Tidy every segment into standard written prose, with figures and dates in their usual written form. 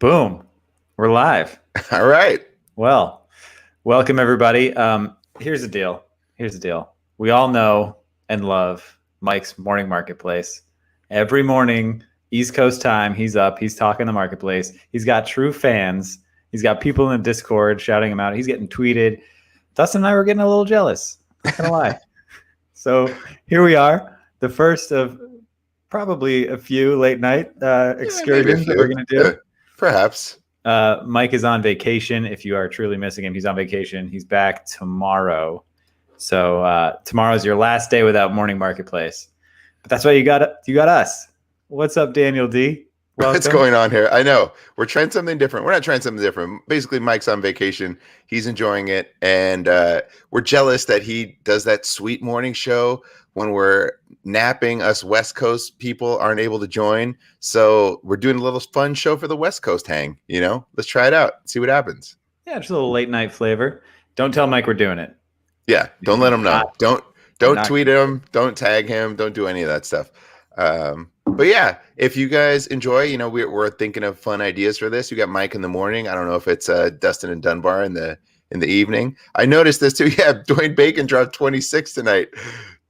Boom. We're live. All right. Well, welcome everybody. Here's the deal. We all know and love Mike's morning marketplace. Every morning, East Coast time, he's up. He's talking the marketplace. He's got true fans. He's got people in the Discord shouting him out. He's getting tweeted. Dustin and I were getting a little jealous. Not gonna lie. So here we are, the first of probably a few late night excursions that we're gonna do. Perhaps. Mike is on vacation. If you are truly missing him, he's on vacation. He's back tomorrow. So tomorrow's your last day without morning marketplace. But that's why you got us. What's up, Daniel D? Welcome. What's going on here? I know we're trying something different. We're not trying something different. Basically, Mike's on vacation. He's enjoying it, and we're jealous that he does that sweet morning show when we're napping. Us West Coast people aren't able to join, so we're doing a little fun show for the West Coast hang. Let's try it out, see what happens. Yeah, just a little late night flavor. Don't tell Mike we're doing it. Yeah, don't let him know. Don't tweet him. Don't tag him. Don't do any of that stuff. But yeah, if you guys enjoy, we're thinking of fun ideas for this. You got Mike in the morning. I don't know if it's Dustin and Dunbar in the evening. I noticed this too. Yeah, Dwayne Bacon dropped 26 tonight.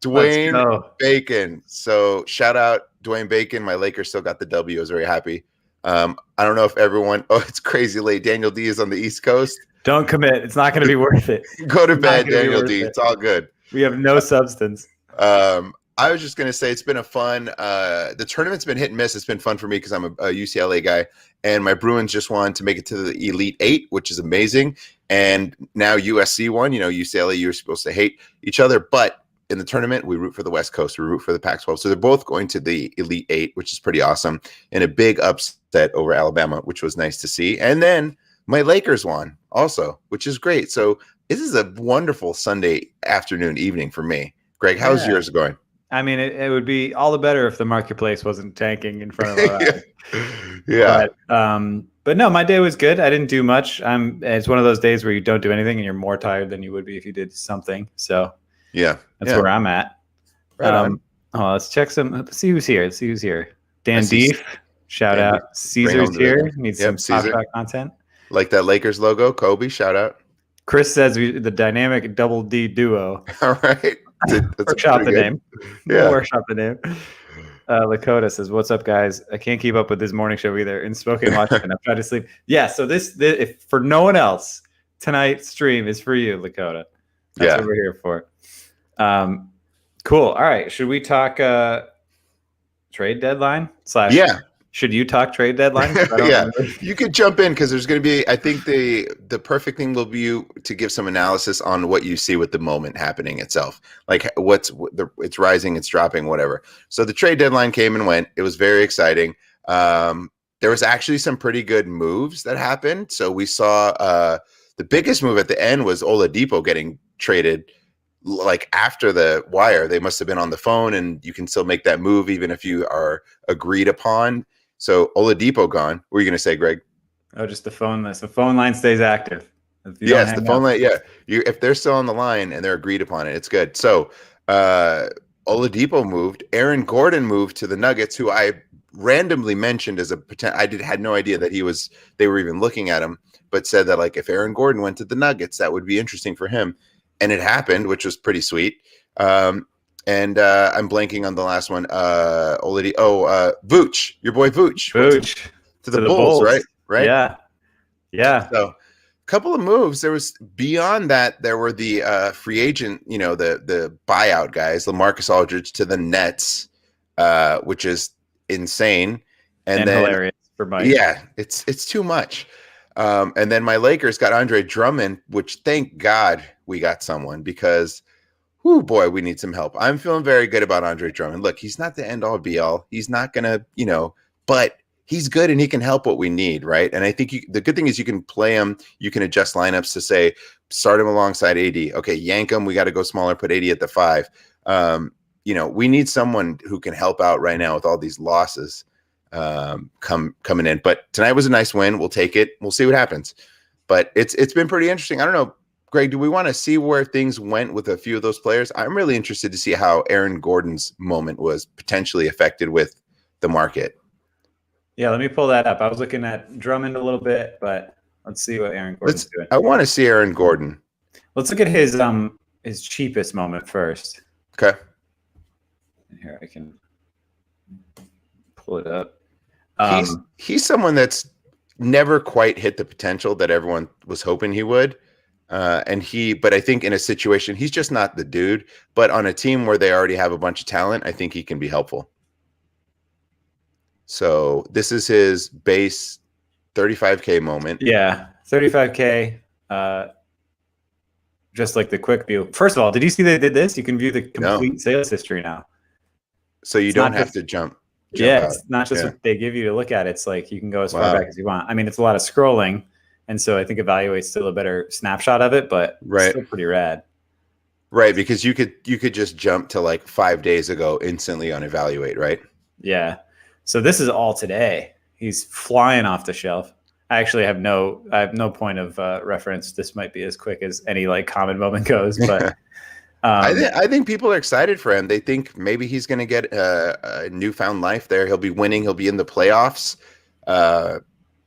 Dwayne Bacon. So shout out Dwayne Bacon. My Lakers still got the W. I was very happy. I don't know if everyone. Oh, it's crazy late. Daniel D is on the East Coast. Don't commit. It's not going to be worth it. Go to bed, Daniel D. It's all good. We have no substance. I was just going to say it's been a fun the tournament's been hit and miss. It's been fun for me because I'm a UCLA guy, and my Bruins just won to make it to the Elite Eight, which is amazing. And now USC won. UCLA, you're supposed to hate each other, but in the tournament, we root for the West Coast. We root for the Pac-12. So they're both going to the Elite Eight, which is pretty awesome, and a big upset over Alabama, which was nice to see. And then my Lakers won also, which is great. So this is a wonderful Sunday afternoon, evening for me. Greg, how's yours going? I mean, it would be all the better if the marketplace wasn't tanking in front of our eyes. Yeah. But no, my day was good. I didn't do much. It's one of those days where you don't do anything and you're more tired than you would be if you did something. So yeah, that's where I'm at. Let's check let's see who's here. Dan Deef, shout out. Caesar's here. Needs some Pop Shot content. Like that Lakers logo. Kobe, shout out. Chris says the dynamic double D duo. All right. Workshop the name. Yeah. Workshop the name. Lakota says, "What's up, guys? I can't keep up with this morning show either. In Spokane, Washington, I've tried to sleep." Yeah. So this, if for no one else, tonight's stream is for you, Lakota. That's what we're here for. Cool. All right. Should we talk trade deadline / Yeah. Should you talk trade deadline? Yeah, you could jump in because there's going to be, I think the perfect thing will be to give some analysis on what you see with the moment happening itself. Like it's rising, it's dropping, whatever. So the trade deadline came and went. It was very exciting. There was actually some pretty good moves that happened. So we saw the biggest move at the end was Oladipo getting traded. Like after the wire, they must have been on the phone, and you can still make that move even if you are agreed upon. So Oladipo gone. What were you going to say, Greg? Oh, just the phone line. The phone line stays active. Yes, the phone line. Yeah, if they're still on the line and they're agreed upon it, it's good. So Oladipo moved. Aaron Gordon moved to the Nuggets, who I randomly mentioned as a potential. Had no idea that they were even looking at him, but said that like if Aaron Gordon went to the Nuggets, that would be interesting for him, and it happened, which was pretty sweet. And I'm blanking on the last one. Vooch, your boy Vooch. Vooch to the Bulls, right? Right. Yeah. So a couple of moves. There was beyond that. There were the free agent, the buyout guys, LaMarcus Aldridge to the Nets, which is insane. And then hilarious for Mike. Yeah, it's too much. And then my Lakers got Andre Drummond, which thank God we got someone because. Oh boy, we need some help. I'm feeling very good about Andre Drummond. Look, he's not the end all be all. He's not gonna, but he's good and he can help what we need, right? And I think the good thing is you can play him. You can adjust lineups to say start him alongside AD. Okay, yank him. We got to go smaller. Put AD at the 5. We need someone who can help out right now with all these losses coming in. But tonight was a nice win. We'll take it. We'll see what happens. But it's been pretty interesting. I don't know. Greg, do we want to see where things went with a few of those players? I'm really interested to see how Aaron Gordon's moment was potentially affected with the market. Yeah, let me pull that up. I was looking at Drummond a little bit, but let's see what Aaron Gordon's doing. I want to see Aaron Gordon. Let's look at his cheapest moment first. Okay. Here, I can pull it up. He's someone that's never quite hit the potential that everyone was hoping he would. But I think in a situation, he's just not the dude. But on a team where they already have a bunch of talent, I think he can be helpful. So this is his base 35K moment. Yeah, 35K. Just like the quick view. First of all, did you see they did this? You can view the complete sales history now. So you don't have to jump yeah, out. It's not just what they give you to look at. It's like you can go as far back as you want. I mean, it's a lot of scrolling, and so I think Evaluate's still a better snapshot of it, but it's still pretty rad. Right, because you could just jump to like 5 days ago instantly on Evaluate, right? Yeah. So this is all today. He's flying off the shelf. I actually have no point of reference. This might be as quick as any like common moment goes, but I think people are excited for him. They think maybe he's going to get a newfound life there. He'll be winning. He'll be in the playoffs.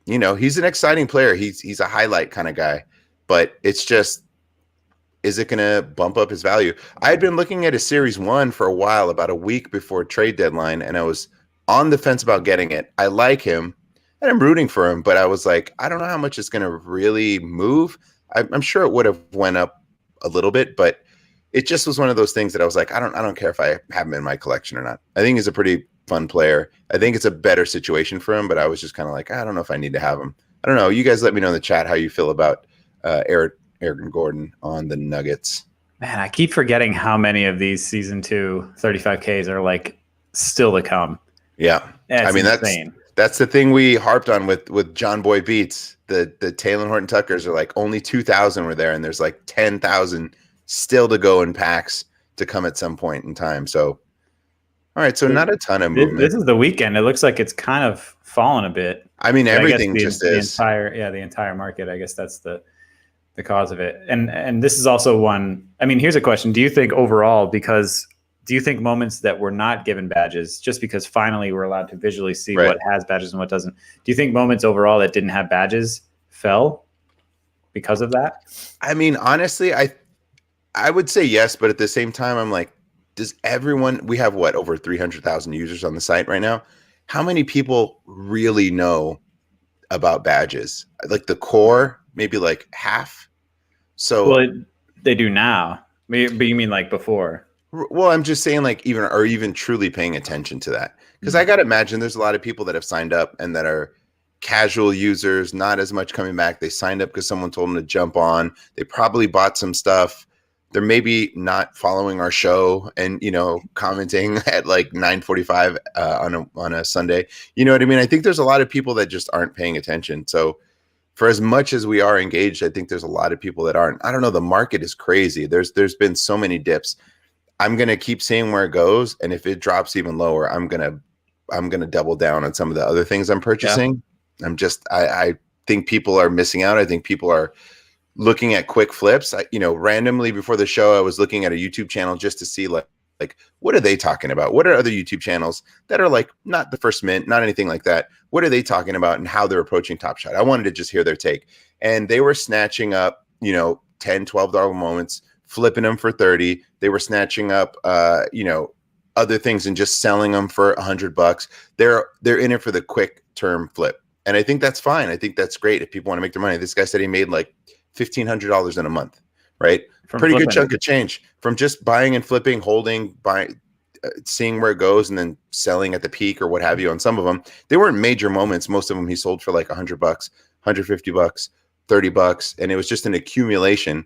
He's an exciting player. He's a highlight kind of guy, but it's just, is it going to bump up his value? I had been looking at a Series 1 for a while, about a week before trade deadline, and I was on the fence about getting it. I like him, and I'm rooting for him, but I was like, I don't know how much it's going to really move. I'm sure it would have went up a little bit, but it just was one of those things that I was like, I don't care if I have him in my collection or not. I think he's a pretty fun player. I think it's a better situation for him, but I was just kind of like, I don't know if I need to have him. I don't know. You guys let me know in the chat how you feel about Aaron Gordon on the Nuggets. Man, I keep forgetting how many of these season 2 35Ks are like still to come. Yeah. I mean, insane. That's the thing we harped on with John Boy Beats. The Taylor Horton Tuckers are like only 2,000 were there, and there's like 10,000 still to go in packs to come at some point in time. So, all right. So not a ton of movement. This is the weekend. It looks like it's kind of fallen a bit. I mean, everything just is. The entire market. I guess that's the cause of it. And this is also one. I mean, here's a question. Do you think overall, do you think moments that were not given badges, just because finally we're allowed to visually see what has badges and what doesn't, do you think moments overall that didn't have badges fell because of that? I mean, honestly, I would say yes, but at the same time, I'm like, we have over 300,000 users on the site right now. How many people really know about badges? Like the core, maybe like half. So they do now, but you mean like before? Well, I'm just saying like even truly paying attention to that. Because I got to imagine there's a lot of people that have signed up and that are casual users, not as much coming back. They signed up because someone told them to jump on. They probably bought some stuff. They're maybe not following our show and, commenting at like 9:45 on a Sunday. You know what I mean? I think there's a lot of people that just aren't paying attention. So for as much as we are engaged, I think there's a lot of people that aren't. I don't know. The market is crazy. There's been so many dips. I'm going to keep seeing where it goes. And if it drops even lower, I'm going to double down on some of the other things I'm purchasing. Yeah. I think people are missing out. I think people are looking at quick flips. Randomly before the show, I was looking at a YouTube channel just to see like what are they talking about? What are other YouTube channels that are like not the first mint, not anything like that? What are they talking about and how they're approaching Top Shot? I wanted to just hear their take. And they were snatching up, $10, $12 moments, flipping them for 30. They were snatching up, other things and just selling them for $100. They're in it for the quick term flip. And I think that's fine. I think that's great if people want to make their money. This guy said he made like $1,500 in a month, right? Pretty good chunk of change from just buying and flipping, holding, buying, seeing where it goes, and then selling at the peak or what have you. On some of them, they weren't major moments. Most of them he sold for like $100, $150, $30, and it was just an accumulation.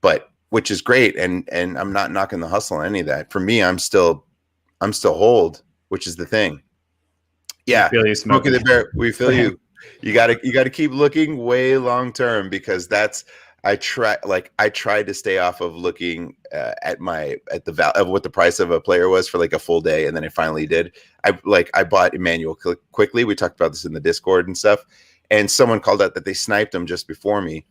But which is great, and I'm not knocking the hustle on any of that. For me, I'm still hold, which is the thing. Yeah, Smokey the Bear, we feel you. You gotta keep looking way long term, because I tried to stay off of looking at the value of what the price of a player was for like a full day, and then I finally did. I bought Emmanuel quickly. We talked about this in the Discord and stuff, and someone called out that they sniped him just before me.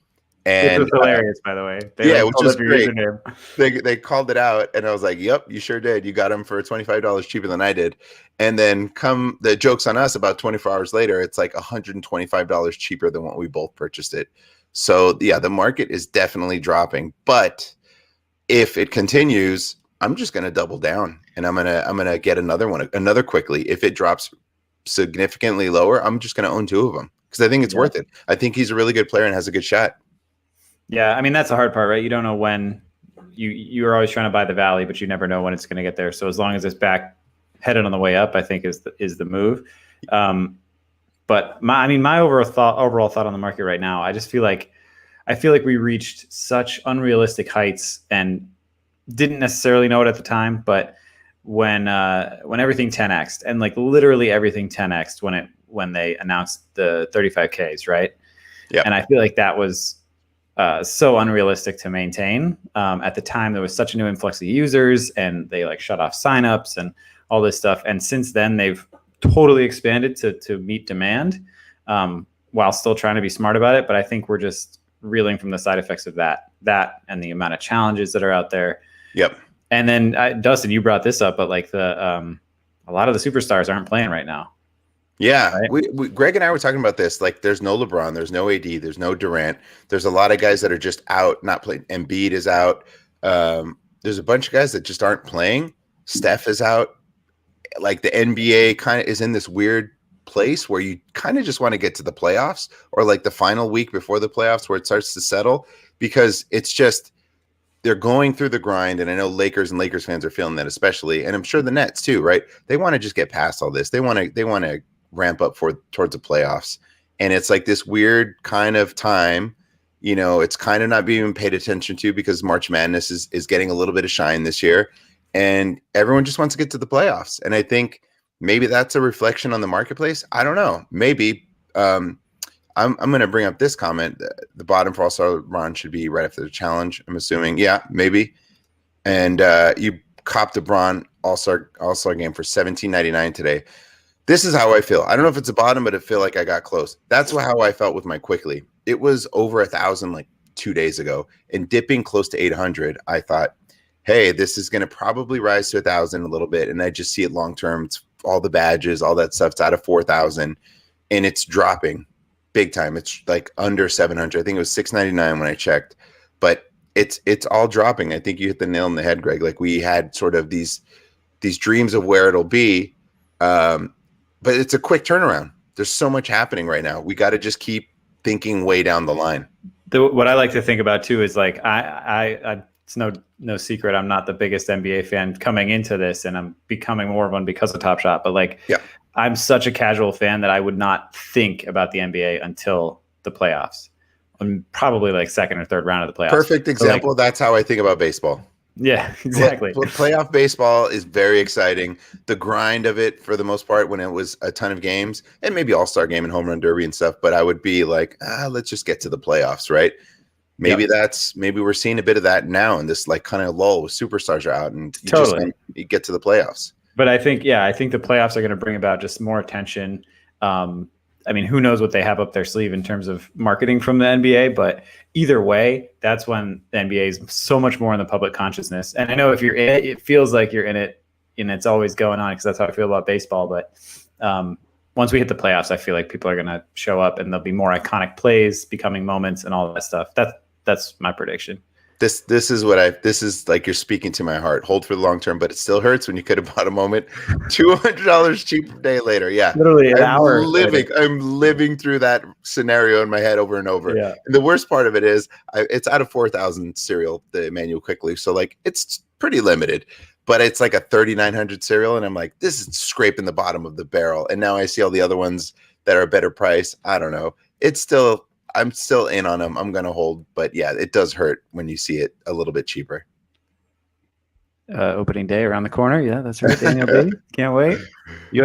Which And was hilarious, by the way. They yeah, like which pulled is up your great. username. They called it out, and I was like, "Yep, you sure did. You got them for $25 cheaper than I did." And then come the jokes on us about 24 hours later, it's like $125 cheaper than what we both purchased it. So yeah, the market is definitely dropping. But if it continues, I'm just gonna double down, and I'm gonna get another quickly. If it drops significantly lower, I'm just gonna own two of them because I think it's worth it. I think he's a really good player and has a good shot. Yeah, I mean that's the hard part, right? You don't know when you're always trying to buy the valley, but you never know when it's going to get there. So as long as it's back headed on the way up, I think is the move. But my overall thought on the market right now, I feel like we reached such unrealistic heights and didn't necessarily know it at the time, but when everything 10x'd and like literally everything 10x'd when they announced the 35Ks, right? Yeah. And I feel like that was so unrealistic to maintain. At the time, there was such a new influx of users, and they like shut off signups and all this stuff. And since then, they've totally expanded to meet demand, while still trying to be smart about it. But I think we're just reeling from the side effects of that and the amount of challenges that are out there. Yep. And then Dustin, you brought this up, but like a lot of the superstars aren't playing right now. Yeah, right? we Greg and I were talking about this. Like, there's no LeBron, there's no AD, there's no Durant. There's a lot of guys that are just out, not playing. Embiid is out. There's a bunch of guys that just aren't playing. Steph is out. Like, the NBA kind of is in this weird place where you kind of just want to get to the playoffs, or like the final week before the playoffs where it starts to settle, because it's just they're going through the grind. And I know Lakers and Lakers fans are feeling that especially, and I'm sure the Nets too, right? They want to just get past all this. They want to ramp up towards the playoffs. And it's like this weird kind of time, it's kind of not being paid attention to because March Madness is getting a little bit of shine this year, and everyone just wants to get to the playoffs. And I think maybe that's a reflection on the marketplace. I don't know. Maybe I'm going to bring up this comment. The bottom for All-Star Ron should be right after the challenge, I'm assuming. Yeah, maybe. And you copped a Bron All-Star game for $17.99 today. This is how I feel. I don't know if it's the bottom, but I feel like I got close. That's how I felt with my Quickly. It was over 1,000 like 2 days ago, and dipping close to 800. I thought, hey, this is going to probably rise to 1,000 a little bit, and I just see it long term. It's all the badges, all that stuff's out of 4,000, and it's dropping big time. It's like under 700. I think it was 699 when I checked, but it's all dropping. I think you hit the nail on the head, Greg. Like, we had sort of these dreams of where it'll be. But it's a quick turnaround. There's so much happening right now. We got to just keep thinking way down the line. What I like to think about too is like I it's no secret I'm not the biggest NBA fan coming into this, and I'm becoming more of one because of Top Shot. But like, yeah, I'm such a casual fan that I would not think about the NBA until the playoffs. I'm probably like second or third round of the playoffs. Perfect example. So that's how I think about baseball. Yeah, exactly. Playoff baseball is very exciting. The grind of it, for the most part, when it was a ton of games, and maybe All-Star game and Home Run Derby and stuff, but I would be like, let's just get to the playoffs, right? Maybe maybe we're seeing a bit of that now in this like kind of lull with superstars are out, and you get to the playoffs. But I think the playoffs are going to bring about just more attention. I mean, who knows what they have up their sleeve in terms of marketing from the NBA, but either way, that's when the NBA is so much more in the public consciousness. And I know if you're in it, it feels like you're in it, and it's always going on, because that's how I feel about baseball. But once we hit the playoffs, I feel like people are going to show up, and there'll be more iconic plays becoming moments and all that stuff. That's my prediction. This is like you're speaking to my heart. Hold for the long term, but it still hurts when you could have bought a moment $200 cheaper day later. Yeah, literally an hour. I'm living through that scenario in my head over and over. Yeah. And the worst part of it is it's out of 4,000 serial, the manual Quickly, so like it's pretty limited. But it's like a 3,900 serial, and I'm like, this is scraping the bottom of the barrel. And now I see all the other ones that are a better price. I don't know. I'm still in on them. I'm going to hold, but yeah, it does hurt when you see it a little bit cheaper. Opening day around the corner. Yeah, that's right, Daniel B. Can't wait.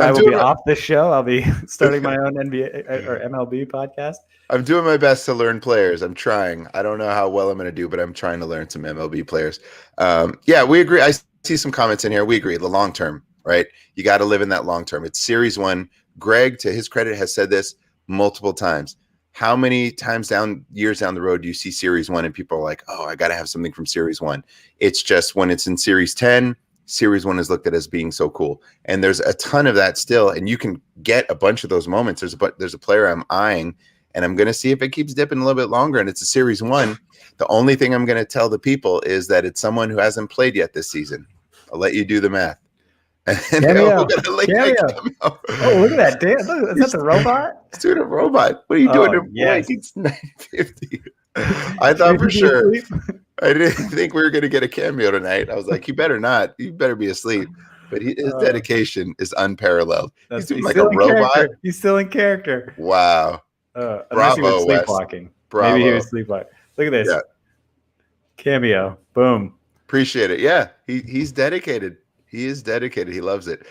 I will be off this show. I'll be starting my own NBA or MLB podcast. I'm doing my best to learn players. I'm trying. I don't know how well I'm going to do, but I'm trying to learn some MLB players. Yeah, we agree. I see some comments in here. We agree. The long term, right? You got to live in that long term. It's Series 1. Greg, to his credit, has said this multiple times. How many times years down the road do you see Series 1 and people are like, oh, I got to have something from Series 1? It's just when it's in Series 10, Series 1 is looked at as being so cool. And there's a ton of that still. And you can get a bunch of those moments. There's a player I'm eyeing, and I'm going to see if it keeps dipping a little bit longer. And it's a Series 1. The only thing I'm going to tell the people is that it's someone who hasn't played yet this season. I'll let you do the math. And Cameo. Cameo. Oh, look at that. Damn, look, is that the robot? Dude, a robot. What are you doing? Yes. It's 9:50. I thought for sure. I didn't think we were going to get a cameo tonight. I was like, you better not. You better be asleep. But his dedication is unparalleled. He's doing like a robot. Character. He's still in character. Wow. Unless he was sleepwalking. Bravo. Maybe he was sleepwalking. Look at this. Yeah. Cameo. Boom. Appreciate it. Yeah. He's dedicated. He is dedicated. He loves it.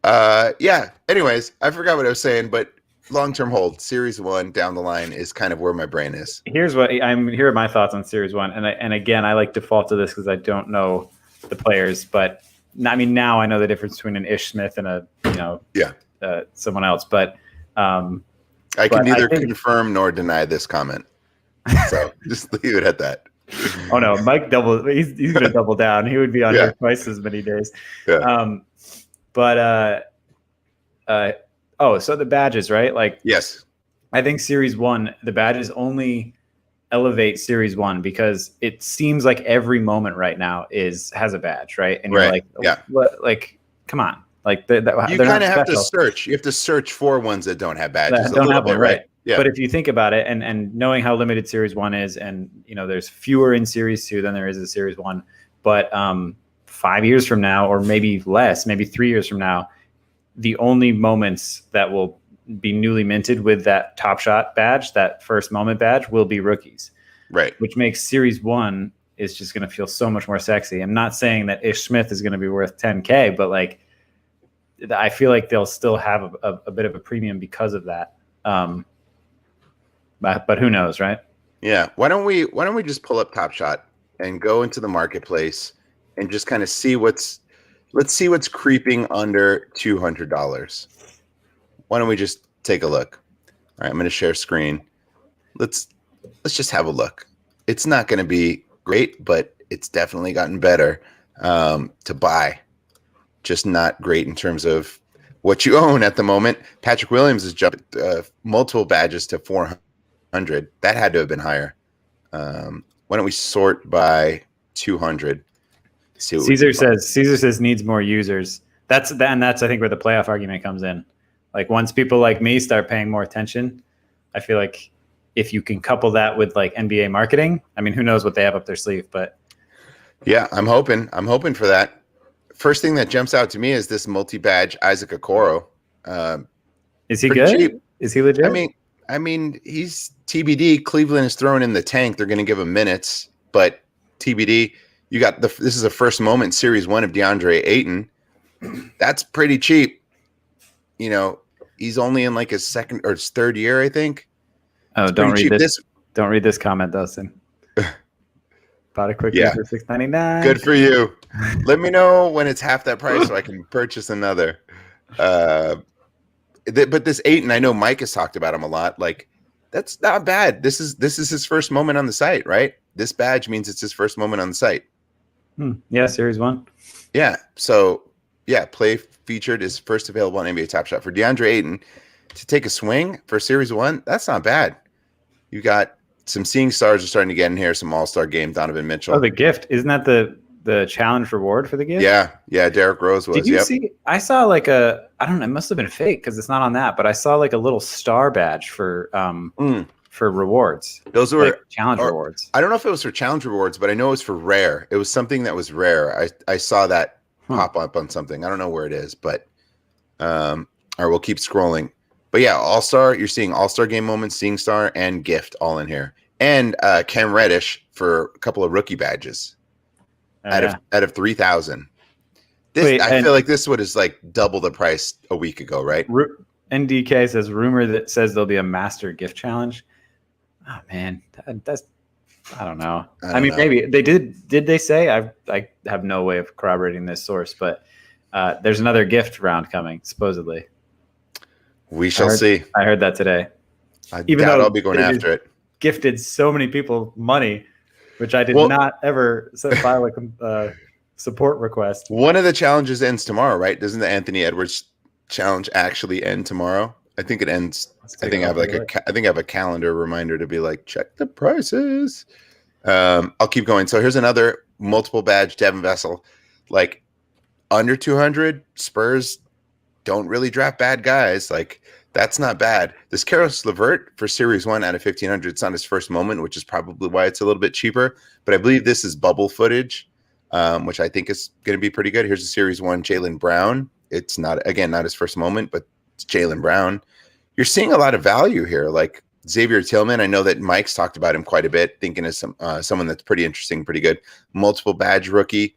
Yeah. Anyways, I forgot what I was saying, but long-term hold, Series 1 down the line is kind of where my brain is. Here are my thoughts on Series 1. And again, I like default to this because I don't know the players, but I mean, now I know the difference between an Ish Smith and someone else, but I can neither confirm nor deny this comment. So just leave it at that. Oh no, Mike he's going to double down. He would be on here twice as many days. Yeah. So the badges, right? Like, yes, I think Series 1, the badges only elevate Series 1 because it seems like every moment right now has a badge, right? And you're like, like, come on, like you kind of have to search. You have to search for ones that don't have badges. That don't have one, right? Yeah. But if you think about it, and knowing how limited Series 1 is, and there's fewer in Series 2 than there is in Series 1, but 5 years from now, or maybe less, maybe 3 years from now, the only moments that will be newly minted with that Top Shot badge, that first moment badge, will be rookies. Right. Which makes Series 1 is just going to feel so much more sexy. I'm not saying that Ish Smith is going to be worth 10K, but like, I feel like they'll still have a bit of a premium because of that. But who knows, right? Yeah. Why don't we just pull up Top Shot and go into the marketplace and just kind of see let's see what's creeping under $200. Why don't we just take a look? All right, I'm going to share screen. Let's just have a look. It's not going to be great, but it's definitely gotten better to buy. Just not great in terms of what you own at the moment. Patrick Williams has jumped multiple badges to 400. That had to have been higher. Why don't we sort by 200? Caesar says needs more users. That's I think where the playoff argument comes in. Like, once people like me start paying more attention, I feel like if you can couple that with like NBA marketing, I mean, who knows what they have up their sleeve, but yeah, I'm hoping for that. First thing that jumps out to me is this multi-badge Isaac Okoro. Is he good? Cheap. Is he legit? I mean, he's TBD. Cleveland is throwing in the tank. They're going to give him minutes, but TBD. You got this is a first moment Series 1 of DeAndre Ayton. That's pretty cheap. He's only in like his second or his third year, I think. Oh, don't read this. Don't read this comment, Dustin. Bought a quick for $6.99. Good for you. Let me know when it's half that price so I can purchase another. But this Ayton, I know Mike has talked about him a lot. Like, that's not bad. This is his first moment on the site, right? This badge means it's his first moment on the site. Yeah, Series 1. Yeah. So, yeah, play featured is first available on NBA Top Shot. For DeAndre Ayton to take a swing for Series 1, that's not bad. You got some Seeing Stars are starting to get in here, some All-Star Game, Donovan Mitchell. Oh, the gift. Isn't that the challenge reward for the gift? Yeah, Derrick Rose was. Did you see? I saw like I don't know, it must have been fake because it's not on that, but I saw like a little star badge for rewards. Those were like challenge rewards. I don't know if it was for challenge rewards, but I know it was for rare. It was something that was rare. I saw that pop up on something. I don't know where it is, but or we'll keep scrolling. But yeah, All-Star, you're seeing All-Star Game moments, Seeing Star, and gift all in here. And Cam Reddish for a couple of rookie badges out of 3,000. I feel like this one is like double the price a week ago, right? NDK says rumor that says there'll be a master gift challenge. Oh man, that's I don't know. I mean, maybe they did. Did they say? I have no way of corroborating this source, but there's another gift round coming supposedly. We shall see. I heard that today. I Even doubt though I'll be going they just after it. gifted so many people money, which I did Well- not ever file a support request. One of the challenges ends tomorrow, right? Doesn't the Anthony Edwards challenge actually end tomorrow? I think it ends. I think I have a calendar reminder to be like, check the prices. I'll keep going. So here's another multiple badge Devin Vessel. Like under 200, Spurs don't really draft bad guys. Like that's not bad. This Karos LeVert for Series 1 out of 1,500. It's not his first moment, which is probably why it's a little bit cheaper. But I believe this is bubble footage, which I think is going to be pretty good. Here's a Series 1 Jaylen Brown. It's not his first moment, but it's Jaylen Brown. You're seeing a lot of value here. Like Xavier Tillman, I know that Mike's talked about him quite a bit, thinking of someone that's pretty interesting, pretty good. Multiple badge rookie.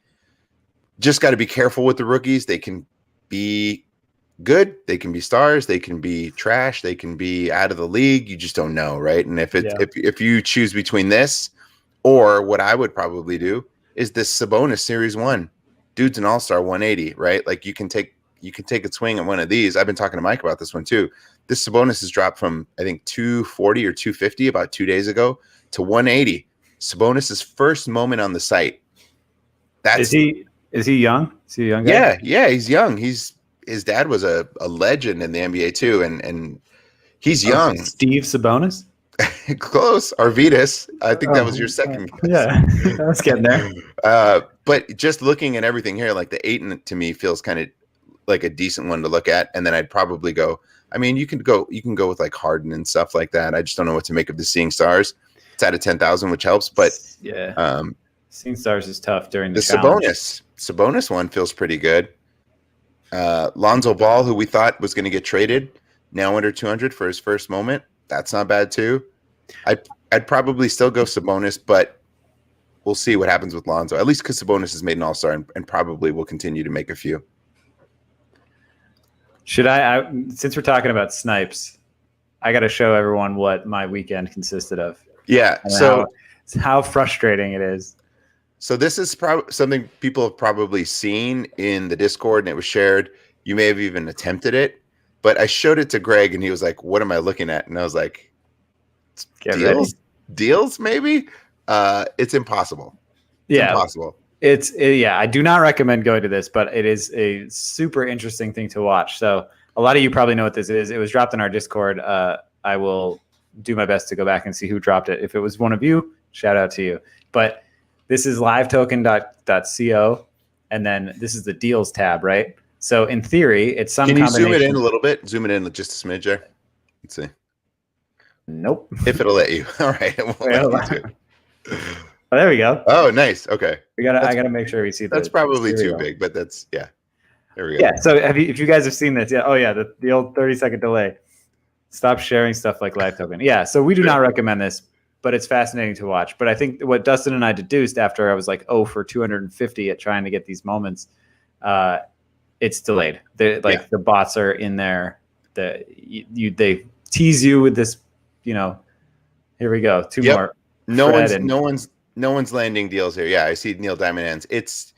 Just got to be careful with the rookies. They can be good. They can be stars. They can be trash. They can be out of the league. You just don't know, right? And if you choose between this or what I would probably do is this Sabonis Series 1. Dude's an all-star 180, right? Like you can take a swing at one of these. I've been talking to Mike about this one too. This Sabonis has dropped from, I think, 240 or 250 about 2 days ago to 180. Sabonis' first moment on the site. Is he young? Is he a young guy? Yeah, he's young. His dad was a legend in the NBA too, and he's young. Steve Sabonis? Close. Arvidas. I think that was your second guess. Yeah, I was getting there. But just looking at everything here, like the Ayton to me feels kind of like a decent one to look at, and then I'd probably go. I mean, you can go with like Harden and stuff like that. I just don't know what to make of the Seeing Stars. It's out of 10,000, which helps, but yeah, Seeing Stars is tough during the Sabonis one feels pretty good. Lonzo Ball, who we thought was going to get traded, now under 200 for his first moment. That's not bad too. I'd probably still go Sabonis, but we'll see what happens with Lonzo. At least because Sabonis has made an all-star and probably will continue to make a few. Should I since we're talking about snipes, I got to show everyone what my weekend consisted of. Yeah. So how frustrating it is. So this is something people have probably seen in the Discord, and it was shared. You may have even attempted it, but I showed it to Greg, and he was like, "What am I looking at?" And I was like, "Deals, maybe." It's impossible. Impossible. I do not recommend going to this, but it is a super interesting thing to watch. So a lot of you probably know what this is. It was dropped in our Discord. I will do my best to go back and see who dropped it. If it was one of you, shout out to you. But this is livetoken.co, and then this is the deals tab, right? So in theory, it's some combination. Can you zoom it in a little bit? Zoom it in just a smidge there. Let's see. Nope. If it'll let you. All right. Oh, there we go. Oh, nice. Okay. I gotta make sure we see that. That's probably too big, but that's there we go. Yeah. So if you guys have seen this, yeah. Oh yeah, the old 30-second delay. Stop sharing stuff like live token. Yeah. So we do not recommend this, but it's fascinating to watch. But I think what Dustin and I deduced after I was like, for 250 at trying to get these moments, it's delayed. The bots are in there. They tease you with this. Here we go. Two more. No one's landing deals here. Yeah, I see Neil Diamond ends. It's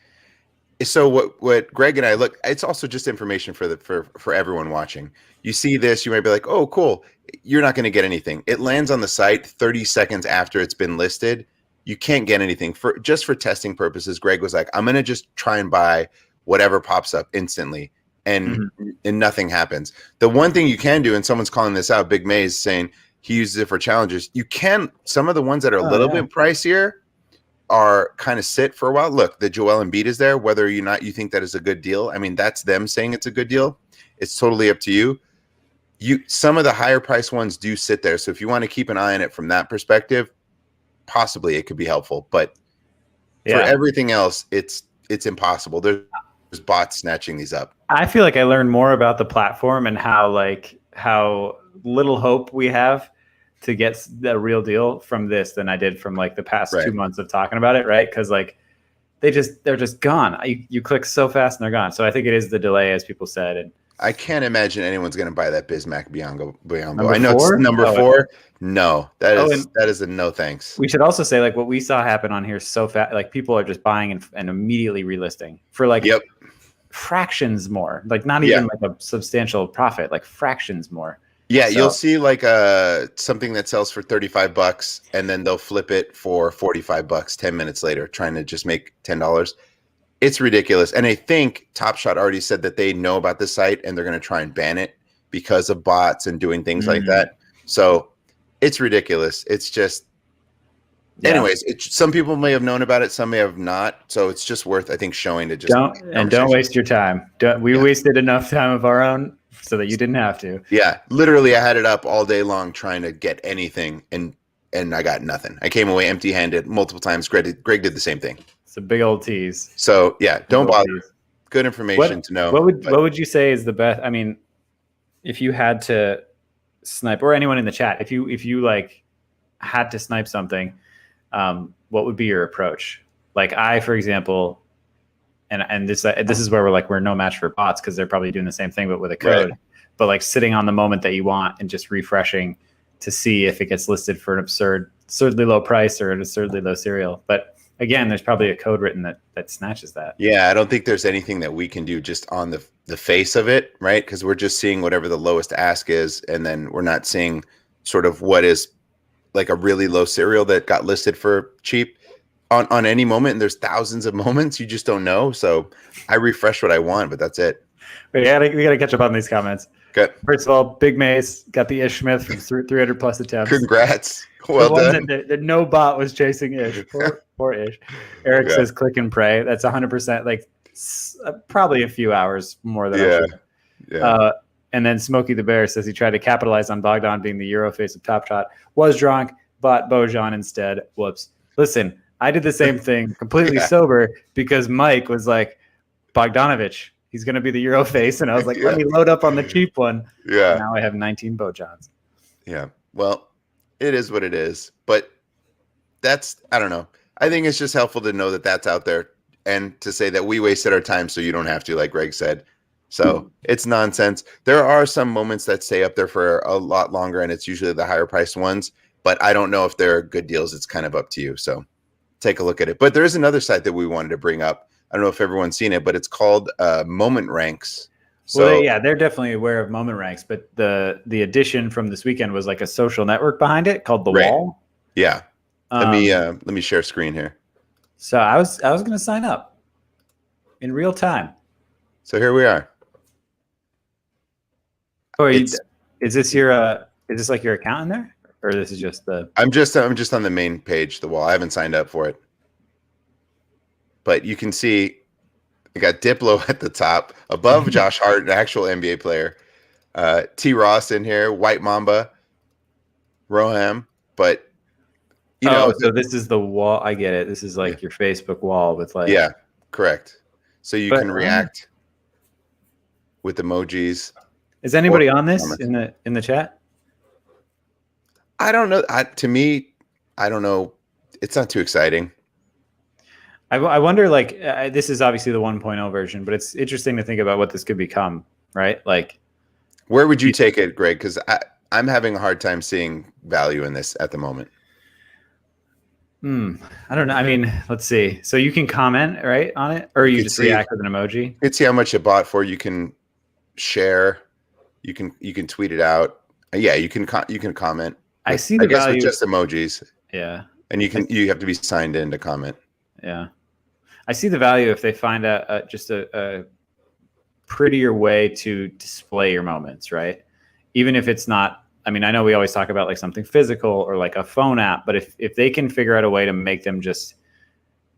so what Greg and I look. It's also just information for everyone watching. You see this, you might be like, "Oh, cool." You're not going to get anything. It lands on the site 30 seconds after it's been listed. You can't get anything for testing purposes. Greg was like, "I'm going to just try and buy whatever pops up instantly," and nothing happens. The one thing you can do, and someone's calling this out, Big Maze saying he uses it for challenges. You can, some of the ones that are a little bit pricier are kind of sit for a while. Look, the Joel Embiid is there. Whether or not you think that is a good deal, I mean, that's them saying it's a good deal. It's totally up to you. Some of the higher price ones do sit there. So if you want to keep an eye on it from that perspective, possibly it could be helpful. But for everything else, it's impossible. There's bots snatching these up. I feel like I learned more about the platform and how little hope we have to get the real deal from this than I did from like the past 2 months of talking about it, right? Because like they're just gone. You click so fast and they're gone. So I think it is the delay, as people said. And I can't imagine anyone's going to buy that Bismack Biombo. I know it's number 4. No, that is a no thanks. We should also say like what we saw happen on here so fast. Like people are just buying and immediately relisting for like fractions more. Like not even like a substantial profit, like fractions more. Yeah, So you'll see like something that sells for $35 and then they'll flip it for $45 10 minutes later, trying to just make $10. It's ridiculous. And I think Top Shot already said that they know about the site and they're going to try and ban it because of bots and doing things like that. So it's ridiculous. It's just, anyways, some people may have known about it, some may have not. So it's just worth, I think, showing to just don't waste your time. We wasted enough time of our own so that you didn't have to. Yeah, literally, I had it up all day long trying to get anything, and I got nothing. I came away empty-handed multiple times. Greg did the same thing. It's a big old tease. So yeah, don't bother. Good information to know. What would you say is the best? I mean, if you had to snipe, or anyone in the chat, if you like had to snipe something, what would be your approach? Like I, for example, and this is where we're no match for bots because they're probably doing the same thing but with a code. Right. But like sitting on the moment that you want and just refreshing to see if it gets listed for an absurdly low price or an absurdly low serial. But again, there's probably a code written that snatches that. Yeah, I don't think there's anything that we can do just on the face of it, right? Because we're just seeing whatever the lowest ask is, and then we're not seeing sort of what is like a really low serial that got listed for cheap on any moment. And there's thousands of moments you just don't know. So I refresh what I want, but that's it. We gotta catch up on these comments. Okay. First of all, Big Mace got the Ish Smith from 300 plus attempts. Congrats. Well done. That no bot was chasing Ish. Poor Ish. Eric says click and pray. That's 100%. Like probably a few hours more than I should. Yeah. And then Smokey the Bear says he tried to capitalize on Bogdan being the Euro face of Top Shot. Was drunk, bought Bojan instead. Whoops. Listen, I did the same thing completely sober because Mike was like, Bogdanovich, he's going to be the Euro face. And I was like, let me load up on the cheap one. Yeah. And now I have 19 Bojans. Yeah. Well, it is what it is. But that's, I don't know. I think it's just helpful to know that that's out there and to say that we wasted our time so you don't have to, like Greg said. So it's nonsense. There are some moments that stay up there for a lot longer, and it's usually the higher priced ones. But I don't know if they're good deals. It's kind of up to you. So take a look at it. But there is another site that we wanted to bring up. I don't know if everyone's seen it, but it's called MomentRanks. So well, yeah, they're definitely aware of MomentRanks, but the addition from this weekend was like a social network behind it called The Wall. Yeah. Let me share screen here. So I was going to sign up in real time. So here we are. Oh, is this like your account in there, or this is just the? I'm just on the main page, The Wall. I haven't signed up for it, but you can see I got Diplo at the top, above Josh Hart, an actual NBA player. T. Ross in here, White Mamba, Roham, but you know. So this is The Wall. I get it. This is like your Facebook wall with like. Yeah, correct. So you can react with emojis. Is anybody on this in the chat? I don't know. To me, I don't know. It's not too exciting. I wonder, like, this is obviously the 1.0 version, but it's interesting to think about what this could become, right? Like, where would you take it, Greg? Because I'm having a hard time seeing value in this at the moment. I don't know. I mean, let's see. So you can comment, right, on it, or you just react with an emoji. You can see how much it bought for. You can share. You can tweet it out. Yeah, you can comment. I see the value. With just emojis. Yeah. And you have to be signed in to comment. Yeah. I see the value if they find just a prettier way to display your moments, right? Even if it's not, I mean, I know we always talk about like something physical or like a phone app, but if they can figure out a way to make them just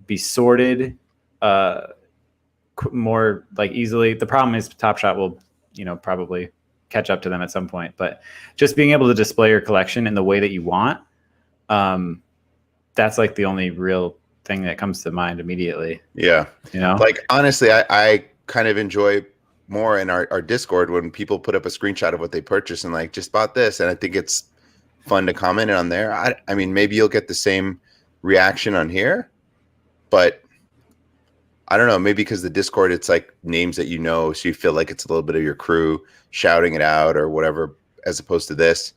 be sorted more like easily. The problem is Top Shot will, probably catch up to them at some point, but just being able to display your collection in the way that you want, that's like the only real thing that comes to mind immediately. Yeah. Like, honestly, I kind of enjoy more in our Discord when people put up a screenshot of what they purchased and like, just bought this. And I think it's fun to comment on there. I mean, maybe you'll get the same reaction on here, but I don't know, maybe because the Discord, it's like names that so you feel like it's a little bit of your crew shouting it out or whatever, as opposed to this.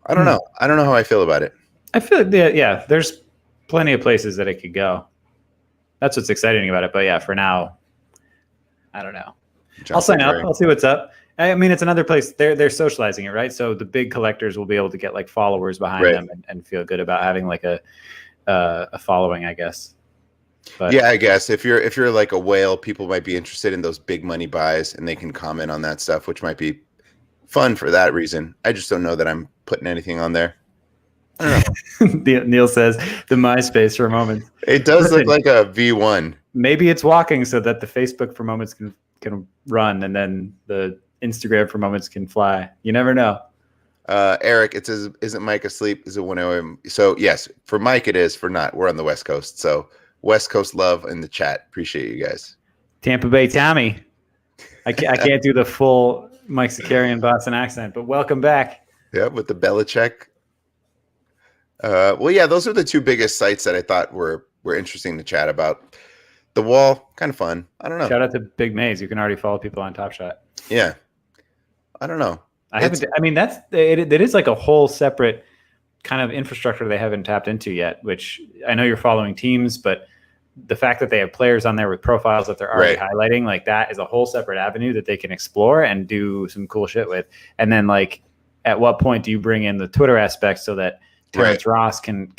I don't know. I don't know how I feel about it. I feel like, there's plenty of places that it could go. That's what's exciting about it. But yeah, for now, I don't know. I'll sign up. I'll see what's up. I mean, it's another place they're socializing it, right? So the big collectors will be able to get like followers behind Right. them and feel good about having like a following, I guess. But yeah, I guess if you're like a whale, people might be interested in those big money buys, and they can comment on that stuff, which might be fun for that reason. I just don't know that I'm putting anything on there. I don't know. Neil says the MySpace for Moments. It does look like a V1. Maybe it's walking so that the Facebook for Moments can run, and then the Instagram for Moments can fly. You never know. Eric, it says, isn't Mike asleep? Is it 1 a.m.? So yes, for Mike it is. For not, we're on the West Coast. So West Coast love in the chat. Appreciate you guys. Tampa Bay Tommy. I can't do the full Mike Zakarian Boston accent, but welcome back. Yeah, with the Belichick. Well, yeah, those are the two biggest sites that I thought were interesting to chat about. The Wall, kind of fun. I don't know. Shout out to Big Maze. You can already follow people on Top Shot. Yeah, I don't know. I mean, it is like a whole separate kind of infrastructure they haven't tapped into yet. Which I know you're following teams, but the fact that they have players on there with profiles that they're already highlighting, like that is a whole separate avenue that they can explore and do some cool shit with. And then, like, at what point do you bring in the Twitter aspect so that Terrence Ross can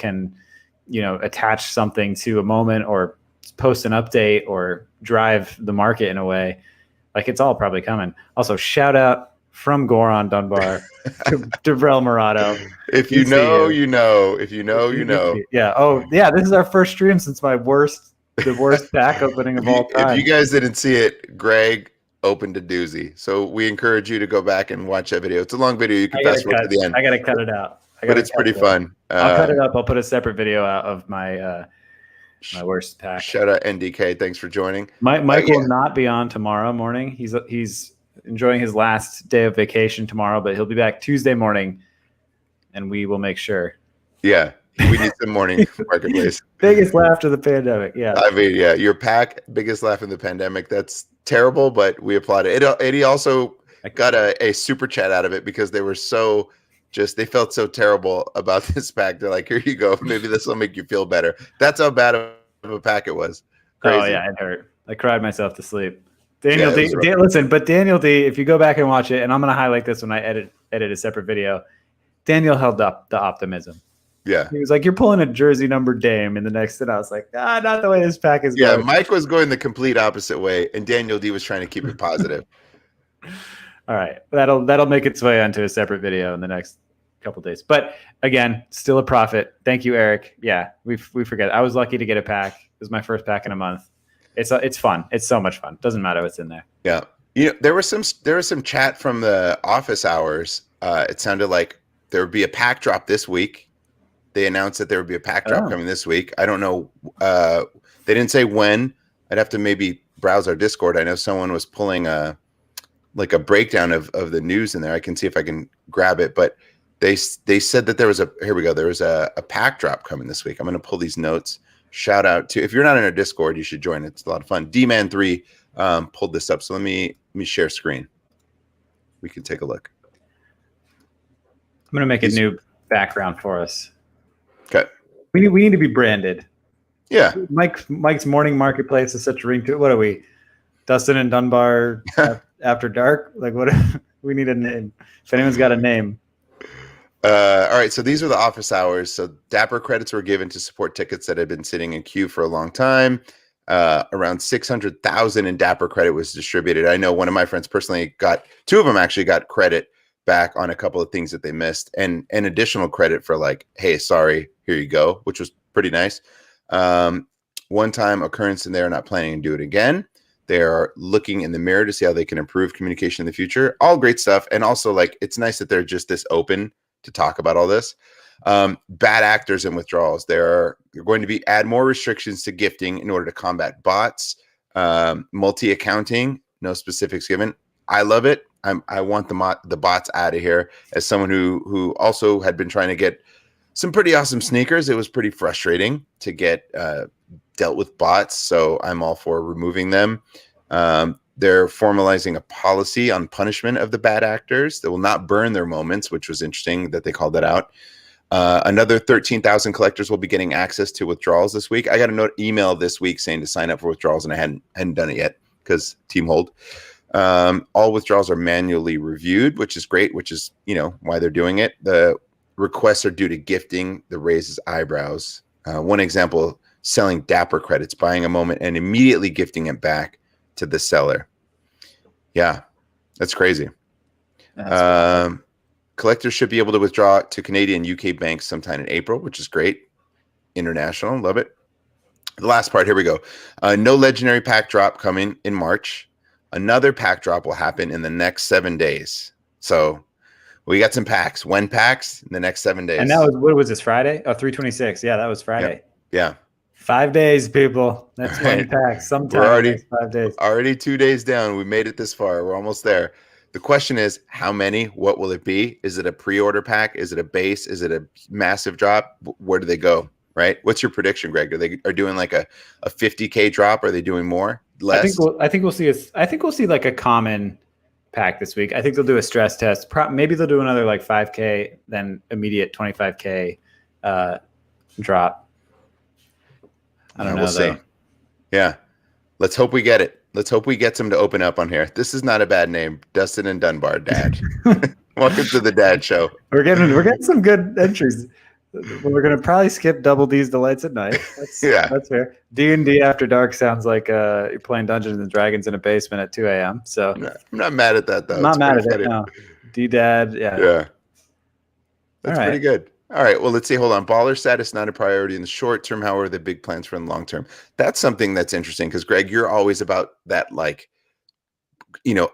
attach something to a moment or post an update or drive the market in a way? Like, it's all probably coming. Also, shout out from Goron Dunbar to Devrel Murado. If you know, you know. If you know, you know. Yeah. Oh, yeah. This is our first stream since the worst pack opening of all time. If you guys didn't see it, Greg opened a doozy. So we encourage you to go back and watch that video. It's a long video. You can fast forward to the end. I got to cut it out. But it's pretty fun. I'll cut it up. I'll put a separate video out of my my worst pack. Shout out NDK. Thanks for joining. Mike will not be on tomorrow morning. He's enjoying his last day of vacation tomorrow, but he'll be back Tuesday morning, and we will make sure. Yeah, we need some morning marketplace. Biggest laugh of the pandemic. Yeah, I mean, yeah, your pack, biggest laugh in the pandemic. That's terrible, but we applaud it. Eddie also got a super chat out of it because they were so they felt so terrible about this pack. They're like, here you go. Maybe this will make you feel better. That's how bad of a pack it was. Crazy. Oh yeah, it hurt. I cried myself to sleep. Daniel D. Listen, but Daniel D. If you go back and watch it, and I'm going to highlight this when I edit a separate video. Daniel held up the optimism. Yeah, he was like, "You're pulling a jersey number Dame in the next," and I was like, not the way this pack is going. Yeah, Mike was going the complete opposite way, and Daniel D. was trying to keep it positive. All right, that'll make its way onto a separate video in the next couple days. But again, still a profit. Thank you, Eric. Yeah, we forget. I was lucky to get a pack. It was my first pack in a month. It's fun. It's so much fun. Doesn't matter what's in there. Yeah, there was some chat from the office hours. It sounded like there would be a pack drop this week. They announced that there would be a pack drop coming this week. I don't know. They didn't say when. I'd have to maybe browse our Discord. I know someone was pulling a breakdown of the news in there. I can see if I can grab it, but they said that there was a pack drop coming this week. I'm going to pull these notes. Shout out to, if you're not in our Discord, you should join. It's a lot of fun. D-Man3 pulled this up. So let me share screen. We can take a look. I'm going to make a new background for us. Okay. We need to be branded. Yeah. Mike's morning marketplace is such a ring to it. What are we? Dustin and Dunbar after dark? Like, what? We need a name. If anyone's got a name. All right, so these are the office hours. So Dapper credits were given to support tickets that had been sitting in queue for a long time. Around 600,000 in Dapper credit was distributed. I know one of my friends personally two of them actually got credit back on a couple of things that they missed, and additional credit for like, hey, sorry, here you go, which was pretty nice. One-time occurrence, and they're not planning to do it again. They are looking in the mirror to see how they can improve communication in the future. All great stuff, and also like it's nice that they're just this open to talk about all this. Bad actors and withdrawals. They're going to add more restrictions to gifting in order to combat bots, multi-accounting, no specifics given. I love it. I want the bots out of here. As someone who also had been trying to get some pretty awesome sneakers, it was pretty frustrating to get dealt with bots. So I'm all for removing them. They're formalizing a policy on punishment of the bad actors that will not burn their moments, which was interesting that they called that out. Another 13,000 collectors will be getting access to withdrawals this week. I got email this week saying to sign up for withdrawals, and I hadn't done it yet because team hold. All withdrawals are manually reviewed, which is great, which is, why they're doing it. The requests are due to gifting that raises eyebrows. One example, selling Dapper credits, buying a moment and immediately gifting it back to the seller. Yeah, that's crazy. Collectors should be able to withdraw to Canadian UK banks sometime in April, which is great. International, love it. The last part, here we go. No legendary pack drop coming in March. Another pack drop will happen in the next 7 days. So we got some packs. When packs in the next 7 days. And that was, what was this, Friday? Oh, 3/26. Yeah, that was Friday. Yeah. 5 days, people. That's 20 packs. Sometime in the next 5 days. Already 2 days down. We made it this far. We're almost there. The question is, how many? What will it be? Is it a pre-order pack? Is it a base? Is it a massive drop? Where do they go? Right? What's your prediction, Greg? Are they doing like a 50K drop? Are they doing more? Less? I think we'll see like a common pack this week. I think they'll do a stress test. Maybe they'll do another like 5K, then immediate 25K drop. I don't know. We'll see. Yeah. Let's hope we get it. Let's hope we get some to open up on here. This is not a bad name. Dustin and Dunbar, Dad. Welcome to the Dad Show. We're getting some good entries. We're gonna probably skip Double D's Delights at Night. That's fair. D&D After Dark sounds like you're playing Dungeons and Dragons in a basement at 2 a.m. So I'm not mad at that though. I'm not mad at it. No. D-Dad, yeah. Yeah. That's pretty good. All right. Well, let's see. Hold on. Baller status not a priority in the short term. However, the big plans for the long term. That's something that's interesting because Greg, you're always about that, like,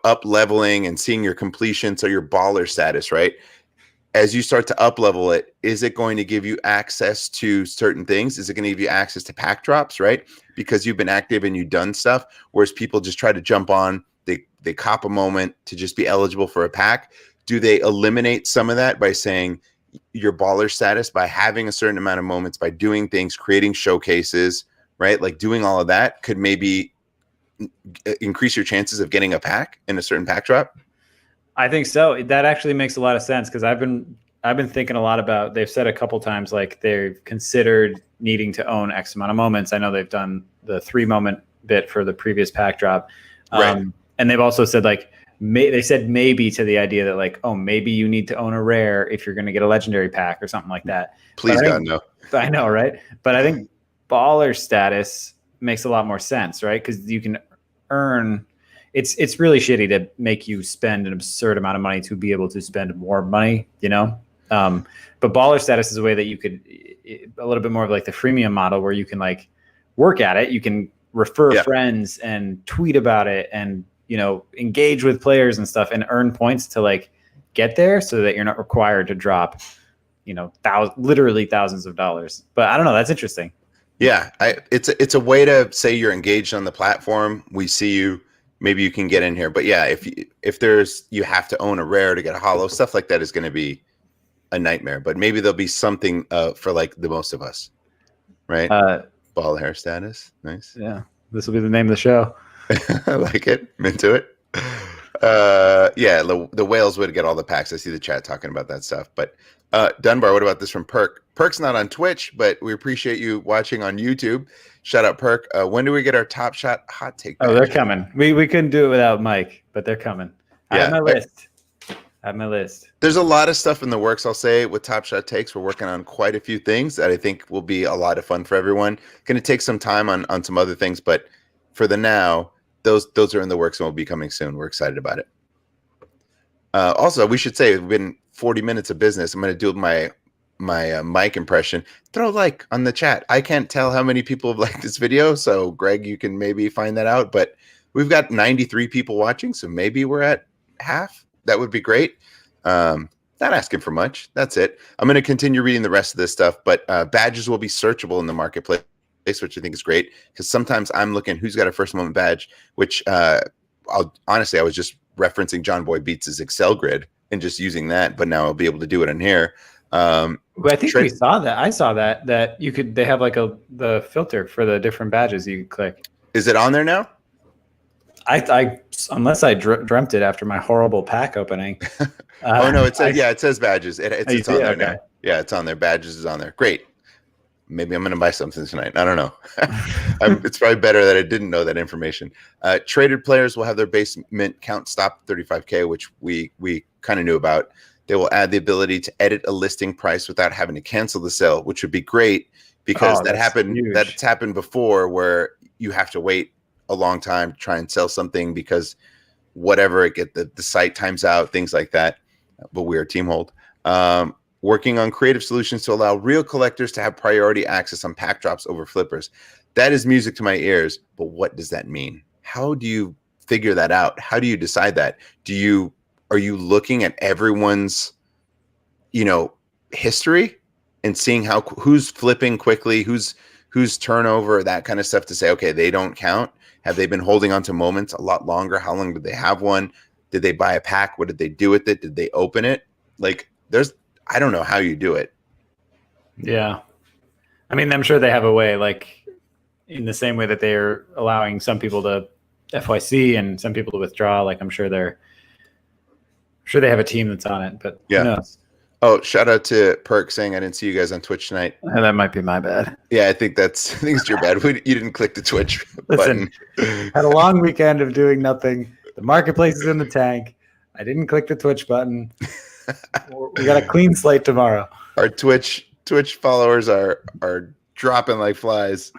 up leveling and seeing your completion. So your baller status, right? As you start to up level it, is it going to give you access to certain things? Is it going to give you access to pack drops, right? Because you've been active and you've done stuff, whereas people just try to jump on, they cop a moment to just be eligible for a pack. Do they eliminate some of that by saying your baller status, by having a certain amount of moments, by doing things, creating showcases, right? Like doing all of that could maybe increase your chances of getting a pack in a certain pack drop? I think so. That actually makes a lot of sense because I've been thinking a lot about. They've said a couple times like they've considered needing to own X amount of moments. I know they've done the 3 moment bit for the previous pack drop, right. And they've also said like they said maybe to the idea that like, oh, maybe you need to own a rare if you're going to get a legendary pack or something like that. Please God, no. I know, right? But I think baller status makes a lot more sense, right? Because you can earn. It's really shitty to make you spend an absurd amount of money to be able to spend more money, But baller status is a way that you could a little bit more of like the freemium model where you can like work at it. You can refer friends and tweet about it and, engage with players and stuff and earn points to like get there so that you're not required to drop, literally thousands of dollars. But I don't know. That's interesting. Yeah. It's a way to say you're engaged on the platform. We see you. Maybe you can get in here. But yeah, if you have to own a rare to get a holo, stuff like that is going to be a nightmare. But maybe there'll be something for like the most of us, right? Ball hair status. Nice. Yeah. This will be the name of the show. I like it. I'm into it. Yeah, the whales would get all the packs. I see the chat talking about that stuff. But Dunbar, what about this from Perk? Perk's not on Twitch, but we appreciate you watching on YouTube. Shout out Perk. When do we get our Top Shot hot take? Oh, they're coming. We couldn't do it without Mike, but they're coming. I have my list. There's a lot of stuff in the works, I'll say, with Top Shot takes. We're working on quite a few things that I think will be a lot of fun for everyone. Going to take some time on some other things, but for the now, those are in the works and will be coming soon. We're excited about it. Also, we should say we've been 40 minutes of business. I'm going to do my mic impression. Throw a like on the chat. I can't tell how many people have liked this video, so Greg, you can maybe find that out. But we've got 93 people watching, so maybe we're at half. That would be great. Not asking for much. That's it. I'm going to continue reading the rest of this stuff, but badges will be searchable in the marketplace, which I think is great because sometimes I'm looking who's got a first moment badge, which honestly, I was just referencing John Boy Beats' Excel grid and just using that, but now I'll be able to do it in here. I think we saw that. I saw that you could. They have like the filter for the different badges you could click. Is it on there now? I unless I dreamt it after my horrible pack opening. Oh no, it says badges. It's on there now. Yeah, it's on there. Badges is on there. Great. maybe I'm going to buy something tonight. I don't know. It's probably better that I didn't know that information. Traded players will have their base mint count stop 35K, which we kind of knew about. They will add the ability to edit a listing price without having to cancel the sale, which would be great because that's happened before where you have to wait a long time to try and sell something because whatever the site times out, things like that. But we are team hold. Working on creative solutions to allow real collectors to have priority access on pack drops over flippers. That is music to my ears, but what does that mean? How do you figure that out? How do you decide that? Are you looking at everyone's, history and seeing who's flipping quickly, who's turnover, that kind of stuff to say, okay, they don't count. Have they been holding on to moments a lot longer? How long did they have one? Did they buy a pack? What did they do with it? Did they open it? I don't know how you do it. Yeah. I mean, I'm sure they have a way, like in the same way that they're allowing some people to FYC and some people to withdraw. Like I'm sure they have a team that's on it, but yeah. Who knows? Oh, shout out to Perk saying I didn't see you guys on Twitch tonight. That might be my bad. Yeah, I think it's your bad. You didn't click the Twitch button. Had a long weekend of doing nothing. The marketplace is in the tank. I didn't click the Twitch button. We got a clean slate tomorrow. Our Twitch followers are dropping like flies.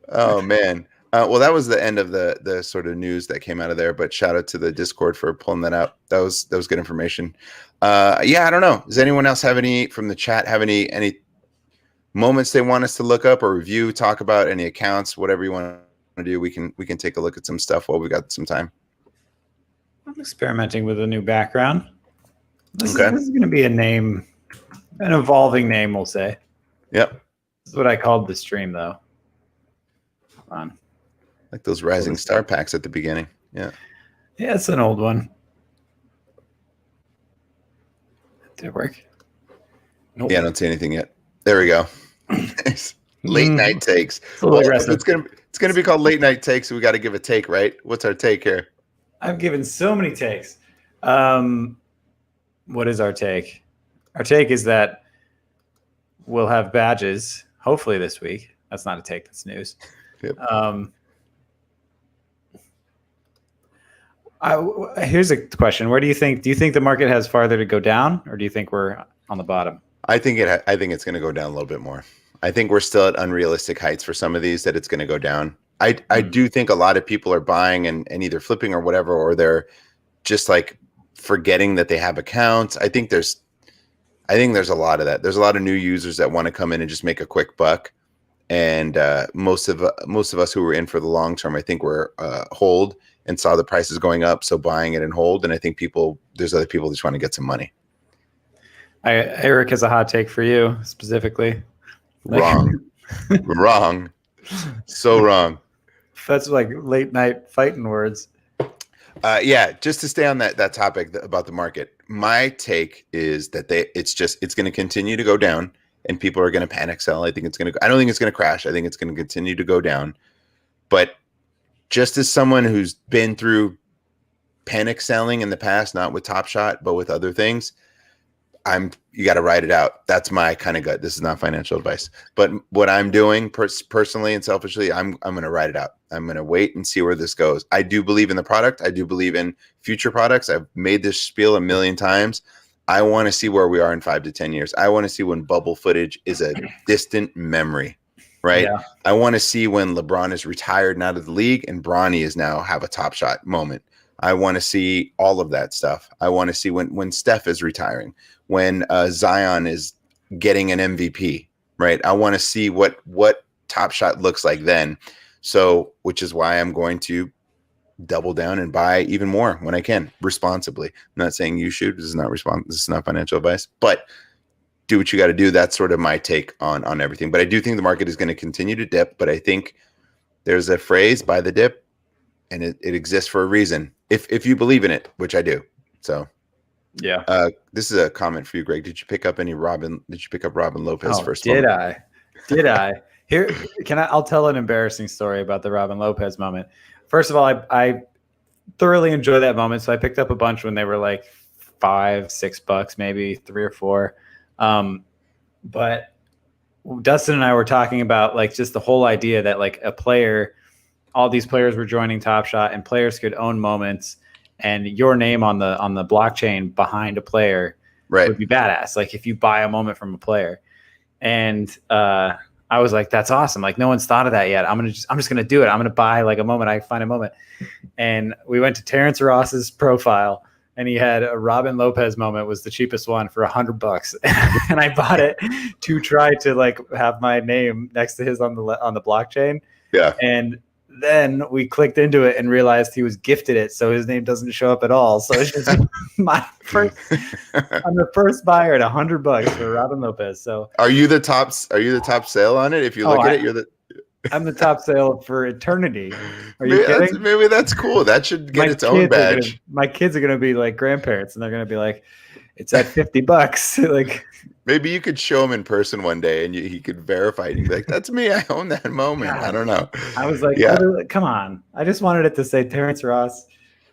Oh man. Well, that was the end of the sort of news that came out of there. But shout out to the Discord for pulling that out. That was good information. I don't know. Does anyone else have any from the chat? Have any moments they want us to look up or review? Talk about any accounts, whatever you want to do. We can take a look at some stuff while we got some time. I'm experimenting with a new background. This is going to be an evolving name, we'll say. Yep. This is what I called the stream, though. Hold on. Like those rising star packs at the beginning. Yeah. Yeah, it's an old one. Did it work? Nope. Yeah, I don't see anything yet. There we go. Late night takes. It's a little aggressive. It's gonna be called late night takes. So we got to give a take, right? What's our take here? I've given so many takes. What is our take? Our take is that we'll have badges hopefully this week. That's not a take. That's news. Yep. Here's a question. Do you think the market has farther to go down, or do you think we're on the bottom? I think it's going to go down a little bit more. I think we're still at unrealistic heights for some of these that it's going to go down. I do think a lot of people are buying and either flipping or whatever, or they're just like forgetting that they have accounts. I think there's a lot of that. There's a lot of new users that want to come in and just make a quick buck. And most of us who were in for the long term, I think were hold and saw the prices going up, so buying it and hold. And I think there's other people just want to get some money. Eric has a hot take for you specifically. Wrong, wrong, so wrong. That's like late night fighting words. Just to stay on that topic about the market, my take is that it's going to continue to go down. And people are going to panic sell. I don't think it's going to crash. I think it's going to continue to go down. But just as someone who's been through panic selling in the past, not with Top Shot, but with other things, you got to ride it out. That's my kind of gut. This is not financial advice, but what I'm doing personally and selfishly, I'm going to ride it out. I'm going to wait and see where this goes. I do believe in the product. I do believe in future products. I've made this spiel a million times. I want to see where we are in 5 to 10 years. I want to see when bubble footage is a distant memory, right? Yeah. I want to see when LeBron is retired and out of the league and Bronny is now have a Top Shot moment. I want to see all of that stuff. I want to see when Steph is retiring, when Zion is getting an MVP, right? I want to see what Top Shot looks like then. So, which is why I'm going to double down and buy even more when I can responsibly. I'm not saying you should. This is not financial advice, but do what you got to do. That's sort of my take on everything. But I do think the market is going to continue to dip. But I think there's a phrase, buy the dip, and it exists for a reason. If you believe in it, which I do. So yeah. This is a comment for you, Greg. Did you pick up Robin Lopez first? Did I? Here, I'll tell an embarrassing story about the Robin Lopez moment. First of all, I thoroughly enjoy that moment. So I picked up a bunch when they were like $5-6, maybe $3 or $4. But Dustin and I were talking about like just the whole idea that like all these players were joining Top Shot, and players could own moments, and your name on the blockchain behind a player would be badass. Like if you buy a moment from a player, and I was like, that's awesome. Like no one's thought of that yet. I'm just gonna do it. I'm gonna buy like a moment. I find a moment, and we went to Terrence Ross's profile, and he had a Robin Lopez moment was the cheapest one for $100, and I bought it to try to like have my name next to his on the blockchain. Yeah, and then we clicked into it and realized he was gifted it, so his name doesn't show up at all. So it's just my first. I'm the first buyer at $100 for Robin Lopez. So are you the top sale on it? If you look at it, I'm the top sale for eternity. Are you kidding? Maybe that's cool. That should get its own badge. My kids are gonna be like grandparents, and they're gonna be like, "It's at $50." Like maybe you could show him in person one day, and he could verify it. He'd be like, "That's me. I own that moment." God. I don't know. I was like, come on. I just wanted it to say Terrence Ross.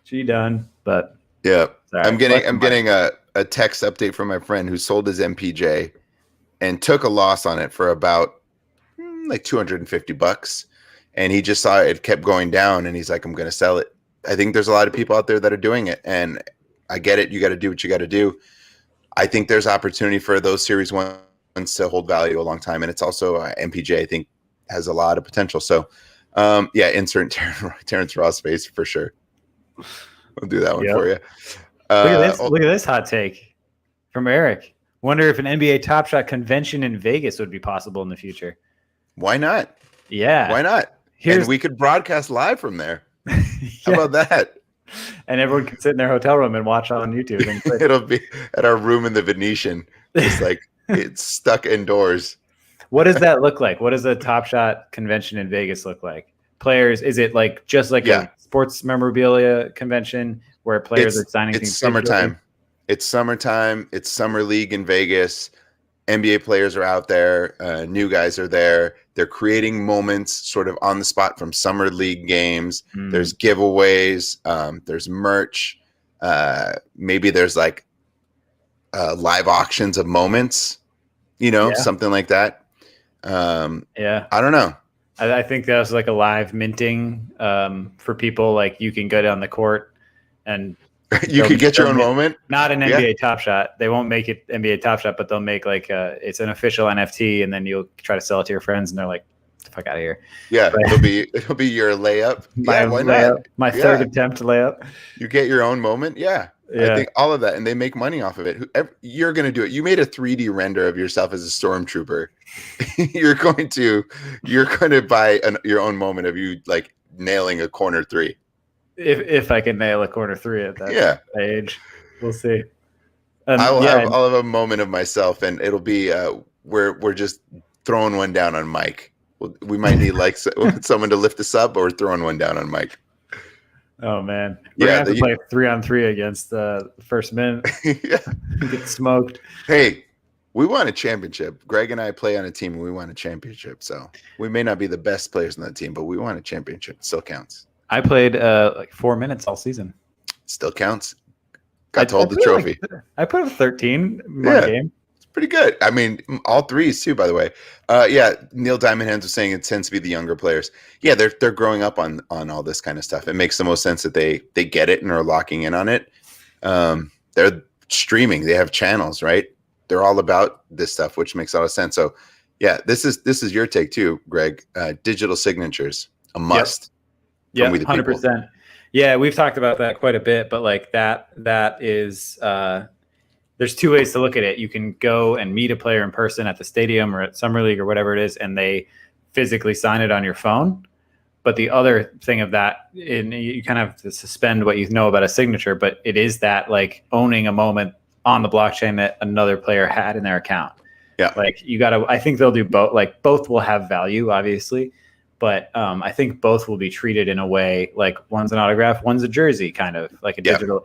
She done, but yeah. Sorry, I'm getting a text update from my friend who sold his MPJ and took a loss on it for about like $250, and he just saw it kept going down, and he's like, I'm going to sell it. I think there's a lot of people out there that are doing it, and I get it. You got to do what you got to do. I think there's opportunity for those series ones to hold value a long time, and it's also MPJ. I think has a lot of potential. So, insert Terrence Ross face for sure. I'll do that one for you. Look at this hot take from Eric. Wonder if an NBA Top Shot convention in Vegas would be possible in the future. Why not? Yeah. Why not? And we could broadcast live from there. How about that? And everyone can sit in their hotel room and watch on YouTube. And it'll be at our room in the Venetian. It's like it's stuck indoors. What does that look like? What does a Top Shot convention in Vegas look like? Players, is it like just like a sports memorabilia convention where players are signing things? It's summertime. It's summertime. It's summer league in Vegas. NBA players are out there. New guys are there. They're creating moments sort of on the spot from summer league games. There's giveaways. There's merch. Maybe there's like live auctions of moments, something like that. I don't know. I think that was like a live minting for people. Like you can go down the court and you could get your own moment. Not an NBA Top Shot. They won't make it NBA Top Shot, but they'll make like it's an official NFT, and then you'll try to sell it to your friends, and they're like, "Get the fuck out of here." Yeah, but it'll be your layup. Why not? My third attempt layup. You get your own moment. Yeah. I think all of that, and they make money off of it. You're going to do it. You made a 3D render of yourself as a stormtrooper. you're going to buy your own moment of you like nailing a corner three. If I can nail a corner three at that age, we'll see. I'll have a moment of myself, and it'll be we're just throwing one down on Mike. We might need like someone to lift us up, or throwing one down on Mike. Oh man, we're gonna have to play 3-on-3 against the first minute. Get smoked. Hey, we won a championship. Greg and I play on a team, and we won a championship. So we may not be the best players on that team, but we won a championship. It still counts. I played like 4 minutes all season. Still counts. Got to hold the trophy. I put up 13 in one game. It's pretty good. I mean, all threes too, by the way. Neil Diamond Hands was saying it tends to be the younger players. Yeah, they're growing up on all this kind of stuff. It makes the most sense that they get it and are locking in on it. They're streaming. They have channels, right? They're all about this stuff, which makes a lot of sense. So, yeah, this is your take too, Greg. Digital signatures, a must. Yeah, 100%. Yeah, we've talked about that quite a bit, but like that is there's two ways to look at it. You can go and meet a player in person at the stadium or at Summer League or whatever it is, and they physically sign it on your phone. But the other thing of that, you kind of have to suspend what you know about a signature, but it is that like owning a moment on the blockchain that another player had in their account. Yeah. Like I think they'll do both. Like both will have value, obviously. But I think both will be treated in a way like one's an autograph, one's a jersey, kind of like a digital,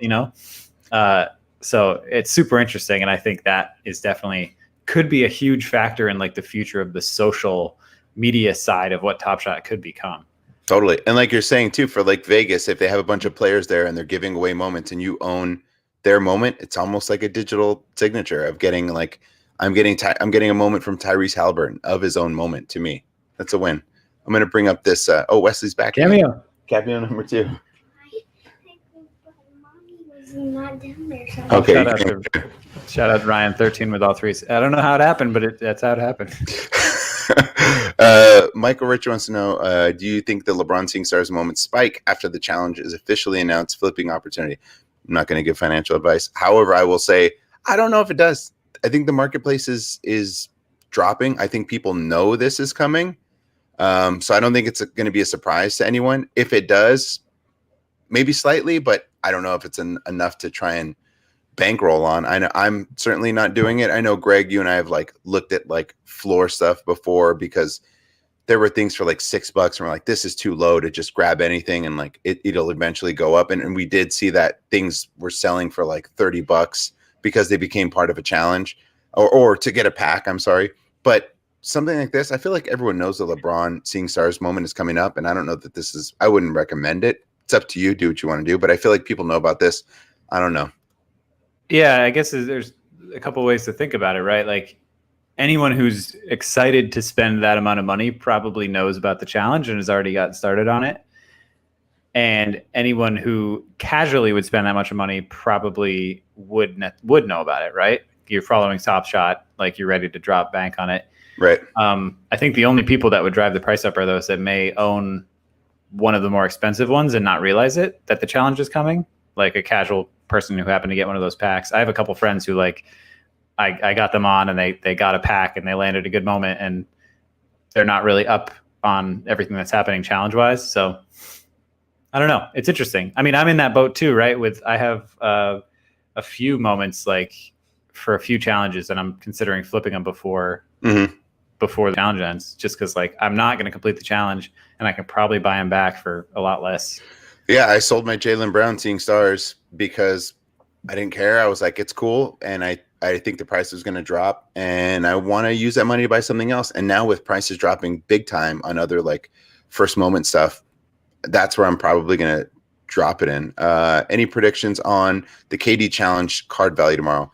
So it's super interesting. And I think that is definitely could be a huge factor in like the future of the social media side of what Top Shot could become. Totally. And like you're saying too, for like Vegas, if they have a bunch of players there and they're giving away moments and you own their moment, it's almost like a digital signature of getting like I'm getting a moment from Tyrese Halliburton of his own moment. To me, that's a win. I'm going to bring up this. Wesley's back. Cameo. Cameo number 2. Not down there. So Okay. Shout out Ryan 13 with all 3. I don't know how it happened, but that's how it happened. Michael Rich wants to know, do you think the LeBron Seeing Stars moment spike after the challenge is officially announced? Flipping opportunity. I'm not going to give financial advice. However, I will say, I don't know if it does. I think the marketplace is dropping. I think people know this is coming. So I don't think it's going to be a surprise to anyone. If it does, maybe slightly, but I don't know if it's enough to try and bankroll on. I know I'm certainly not doing it. I know, Greg, you and I have like looked at like floor stuff before because there were things for like $6 and we're like, this is too low to just grab anything. And like, it'll eventually go up. And we did see that things were selling for like $30 because they became part of a challenge or to get a pack. I'm sorry. But something like this, I feel like everyone knows the LeBron Seeing Stars moment is coming up. And I don't know that I wouldn't recommend it. It's up to you. Do what you want to do. But I feel like people know about this. I don't know. Yeah, I guess there's a couple ways to think about it, right? Like anyone who's excited to spend that amount of money probably knows about the challenge and has already gotten started on it. And anyone who casually would spend that much money probably would know about it, right? You're following Top Shot, like you're ready to drop bank on it. Right. I think the only people that would drive the price up are those that may own one of the more expensive ones and not realize that the challenge is coming, like a casual person who happened to get one of those packs. I have a couple friends who like I got them on and they got a pack and they landed a good moment and they're not really up on everything that's happening challenge wise. So I don't know. It's interesting. I mean, I'm in that boat too, right? I have a few moments like for a few challenges and I'm considering flipping them before the challenge ends, just because like I'm not going to complete the challenge and I can probably buy them back for a lot less. Yeah, I sold my Jaylen Brown Seeing Stars because I didn't care. I was like, it's cool. And I think the price is going to drop and I want to use that money to buy something else. And now with prices dropping big time on other like first moment stuff, that's where I'm probably going to drop it in. Any predictions on the KD challenge card value tomorrow?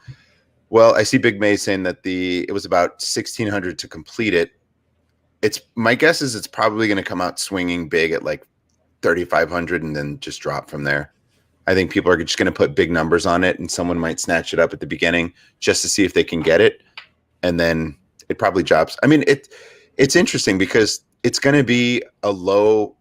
Well, I see Big May saying that it was about 1,600 to complete it. My guess is it's probably going to come out swinging big at like 3,500 and then just drop from there. I think people are just going to put big numbers on it and someone might snatch it up at the beginning just to see if they can get it. And then it probably drops. I mean, it's interesting because it's going to be a low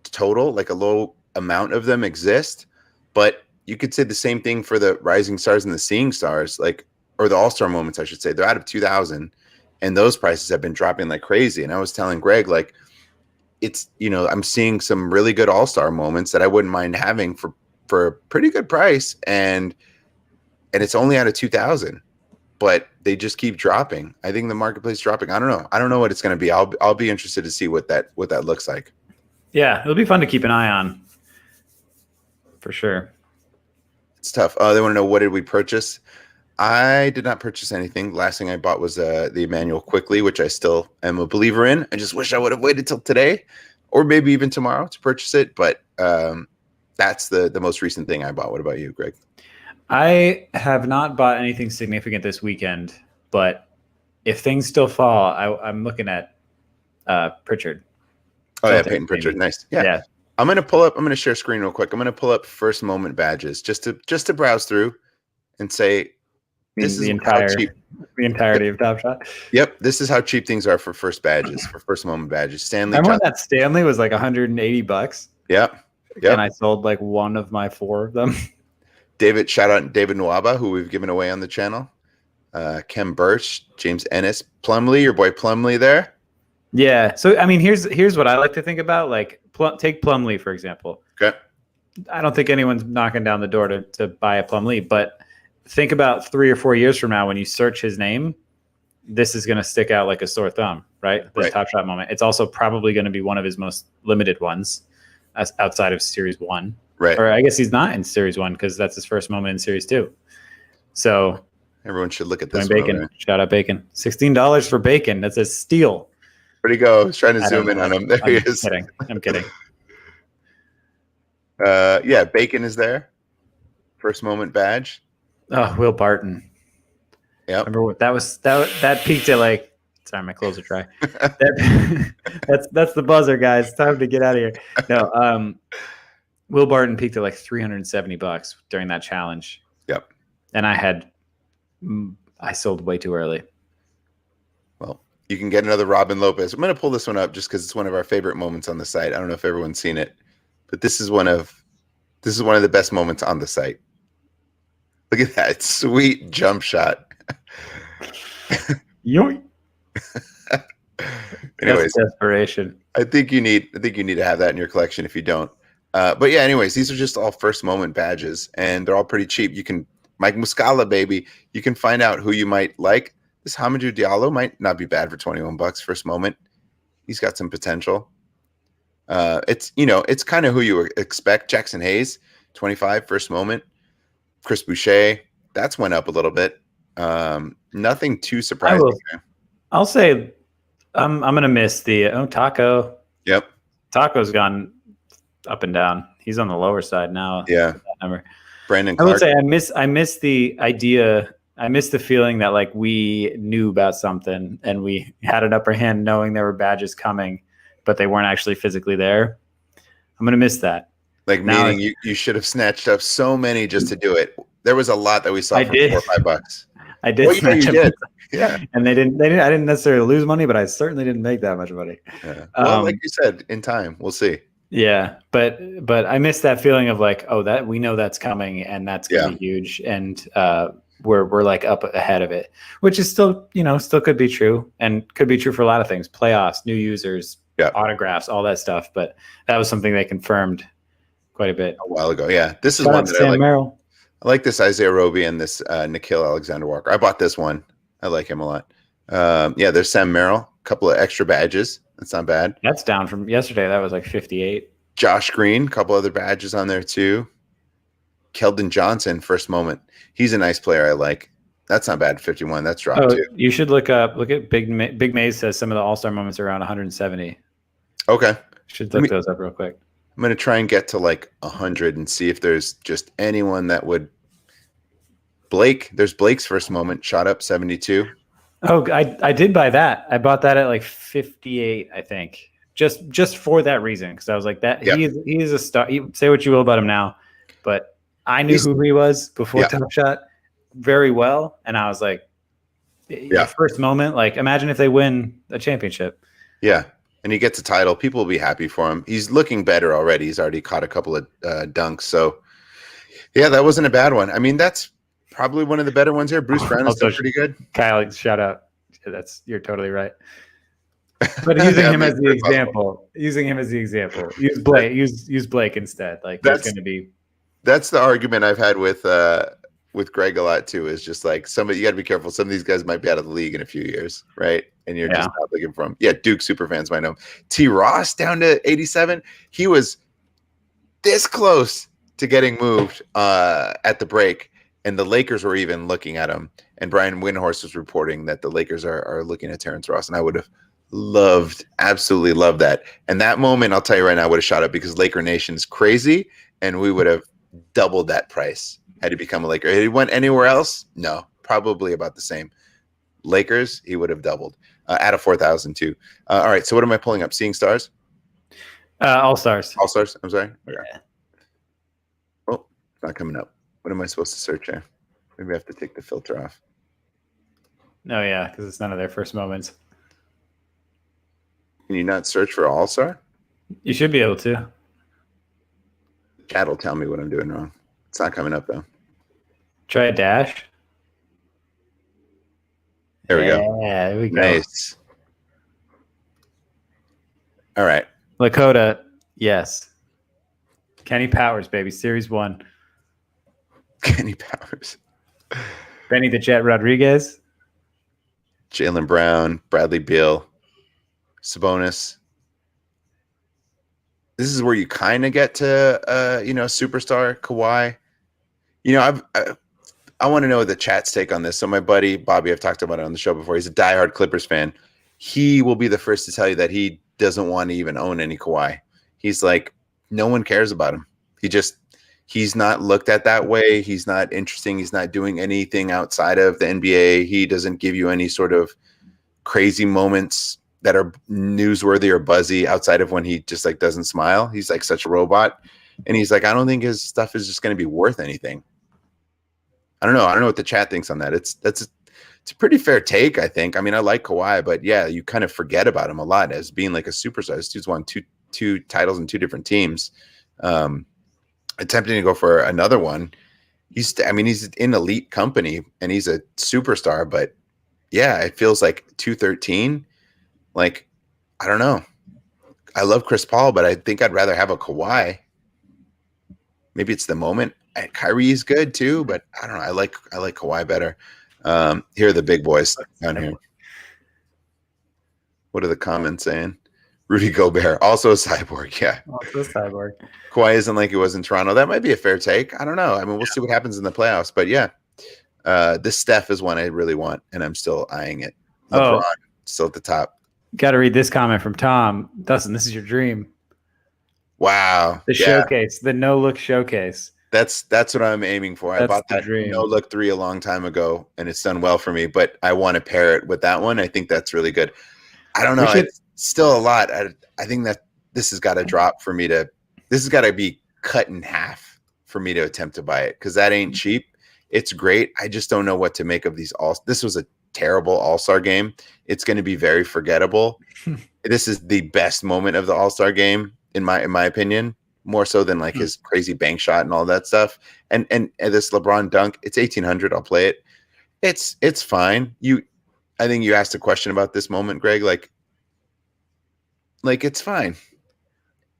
total, like a low amount of them exist, but you could say the same thing for the Rising Stars and the Seeing Stars, like, or the All-Star moments, I should say. They're out of 2,000 and those prices have been dropping like crazy. And I was telling Greg, like, it's, I'm seeing some really good all-star moments that I wouldn't mind having for a pretty good price. And it's only out of 2,000, but they just keep dropping. I think the marketplace is dropping. I don't know. I don't know what it's going to be. I'll be interested to see what that looks like. Yeah. It'll be fun to keep an eye on for sure. It's tough. They want to know, what did we purchase? I did not purchase anything. Last thing I bought was the Emmanuel Quickly, which I still am a believer in. I just wish I would have waited till today or maybe even tomorrow to purchase it. But that's the most recent thing I bought. What about you, Greg? I have not bought anything significant this weekend, but if things still fall, I'm looking at Pritchard. Oh, yeah, Peyton Pritchard. Nice. Yeah. I'm going to share screen real quick. I'm going to pull up first moment badges just to browse through and say, this is the entirety of Top Shot. Yep, this is how cheap things are for first badges, for first moment badges. Stanley. Remember when that Stanley was like $180? Yep. And I sold like one of my 4 of them. Shout out David Nwaba, who we've given away on the channel. Kem Birch, James Ennis, Plumlee, your boy Plumlee there. Yeah. So I mean, here's what I like to think about. Like, take Plumlee for example. Okay. I don't think anyone's knocking down the door to buy a Plumlee, but think about 3 or 4 years from now when you search his name, this is going to stick out like a sore thumb, right? The Top Shot moment. It's also probably going to be one of his most limited ones outside of Series 1. Right. Or I guess he's not in Series 1 because that's his first moment in Series 2. So everyone should look at this. Bacon. Right? Shout out Bacon. $16 for Bacon. That's a steal. Where'd he go? I was trying to zoom in on him. There he is. I'm kidding. Bacon is there. First moment badge. Oh, Will Barton. Yep. Remember what that was? That peaked at like. Sorry, my clothes are dry. That's the buzzer, guys. It's time to get out of here. No, Will Barton peaked at like $370 during that challenge. Yep. And I sold way too early. Well, you can get another Robin Lopez. I'm going to pull this one up just because it's one of our favorite moments on the site. I don't know if everyone's seen it, but this is one of the best moments on the site. Look at that sweet jump shot. Yoink. Anyways, That's desperation. I think you need to have that in your collection if you don't. But yeah, anyways, these are just all first moment badges, and they're all pretty cheap. You can Mike Muscala, baby. You can find out who you might like. This Hamidou Diallo might not be bad for $21 first moment. He's got some potential. It's kind of who you expect. Jackson Hayes, 25 first moment. Chris Boucher, that's went up a little bit. Nothing too surprising. I'll say I'm gonna miss the Taco. Yep. Taco's gone up and down. He's on the lower side now. Yeah. Number. Brandon I Clark. would say I miss the idea. I miss the feeling that like we knew about something and we had an upper hand knowing there were badges coming, but they weren't actually physically there. I'm gonna miss that. Like now meaning you should have snatched up so many just to do it. There was a lot that we saw for $4 or $5. I did. Well, yeah, you did. Yeah. And they didn't. I didn't necessarily lose money, but I certainly didn't make that much money. Yeah. Well, like you said, in time, we'll see. Yeah, but I miss that feeling of like, oh, that we know that's coming and that's gonna be huge, and we're like up ahead of it, which is still could be true and could be true for a lot of things, playoffs, new users, autographs, all that stuff. But that was something they confirmed quite a bit a while ago. Yeah, this is one that I like. Merrill. I like this Isaiah Roby and this Nikhil Alexander Walker. I bought this one. I like him a lot. There's Sam Merrill, a couple of extra badges. That's not bad. That's down from yesterday. That was like 58. Josh Green, a couple other badges on there too. Keldon Johnson, first moment. He's a nice player. I like. That's not bad. 51. That's dropped too. You should look at Big Maze says some of the All-Star moments are around 170. Okay. Should look those up real quick. I'm going to try and get to like 100 and see if there's just anyone that would. There's Blake's first moment, shot up 72. Oh, I did buy that. I bought that at like 58, I think. Just for that reason, because I was like that. He is a star. Say what you will about him now, but I knew who he was before Top Shot very well, and I was like, first moment. Like, imagine if they win a championship. Yeah. And he gets a title. People will be happy for him. He's looking better already. He's already caught a couple of dunks. So, yeah, that wasn't a bad one. I mean, that's probably one of the better ones here. Bruce Brown is still pretty good. Kyle, shout out. You're totally right. But using him as the example, use Blake. Use Blake instead. Like there's going to be. That's the argument I've had with Greg a lot too. Is just like somebody you got to be careful. Some of these guys might be out of the league in a few years, right? And you're just not looking for him. Yeah, Duke super fans might know. T. Ross down to 87. He was this close to getting moved at the break, and the Lakers were even looking at him. And Brian Windhorst was reporting that the Lakers are looking at Terrence Ross, and I would have absolutely loved that. And that moment, I'll tell you right now, would have shot up because Laker Nation is crazy, and we would have doubled that price had he become a Laker. Had he went anywhere else? No, probably about the same. Lakers, he would have doubled. Out of 4,000 too. All right, so what am I pulling up? Seeing Stars? All Stars. All Stars. I'm sorry. Okay. Yeah. Oh, it's not coming up. What am I supposed to search here? Maybe I have to take the filter off. No, yeah, because it's none of their first moments. Can you not search for All Star? You should be able to. Chat will tell me what I'm doing wrong. It's not coming up though. Try a dash. There we go. Yeah, there we go. Nice. All right. Lakota, yes. Kenny Powers, baby. Series 1. Kenny Powers. Benny the Jet Rodriguez. Jaylen Brown. Bradley Beal. Sabonis. This is where you kind of get to, superstar Kawhi. I want to know the chat's take on this. So my buddy Bobby, I've talked about it on the show before. He's a diehard Clippers fan. He will be the first to tell you that he doesn't want to even own any Kawhi. He's like, no one cares about him. He's not looked at that way. He's not interesting. He's not doing anything outside of the NBA. He doesn't give you any sort of crazy moments that are newsworthy or buzzy outside of when he just like doesn't smile. He's like such a robot. And he's like, I don't think his stuff is just going to be worth anything. I don't know. I don't know what the chat thinks on that. It's a pretty fair take, I think. I mean, I like Kawhi, but yeah, you kind of forget about him a lot as being like a superstar. This dude's won two titles in 2 different teams. Attempting to go for another one. He's in elite company and he's a superstar, but yeah, it feels like 213. Like, I don't know. I love Chris Paul, but I think I'd rather have a Kawhi. Maybe it's the moment. And Kyrie's good too, but I don't know. I like Kawhi better. Here are the big boys down here. What are the comments saying? Rudy Gobert, also a cyborg. Yeah. Also a cyborg. Kawhi isn't like he was in Toronto. That might be a fair take. I don't know. I mean, we'll see what happens in the playoffs. But yeah, this Steph is one I really want, and I'm still eyeing it. LeBron, still at the top. Got to read this comment from Tom. Dustin, this is your dream. Wow. The showcase, the no-look showcase. That's what I'm aiming for. I bought that no-look 3 a long time ago, and it's done well for me. But I want to pair it with that one. I think that's really good. I don't know. It's still a lot. I think that this has got to drop for me to – this has got to be cut in half for me to attempt to buy it because that ain't cheap. It's great. I just don't know what to make of these all – this was a terrible All-Star game. It's going to be very forgettable. This is the best moment of the All-Star game, in my opinion, more so than like his crazy bank shot and all that stuff. And this LeBron dunk, it's 1,800. I'll play it. It's fine. I think you asked a question about this moment, Greg. Like it's fine.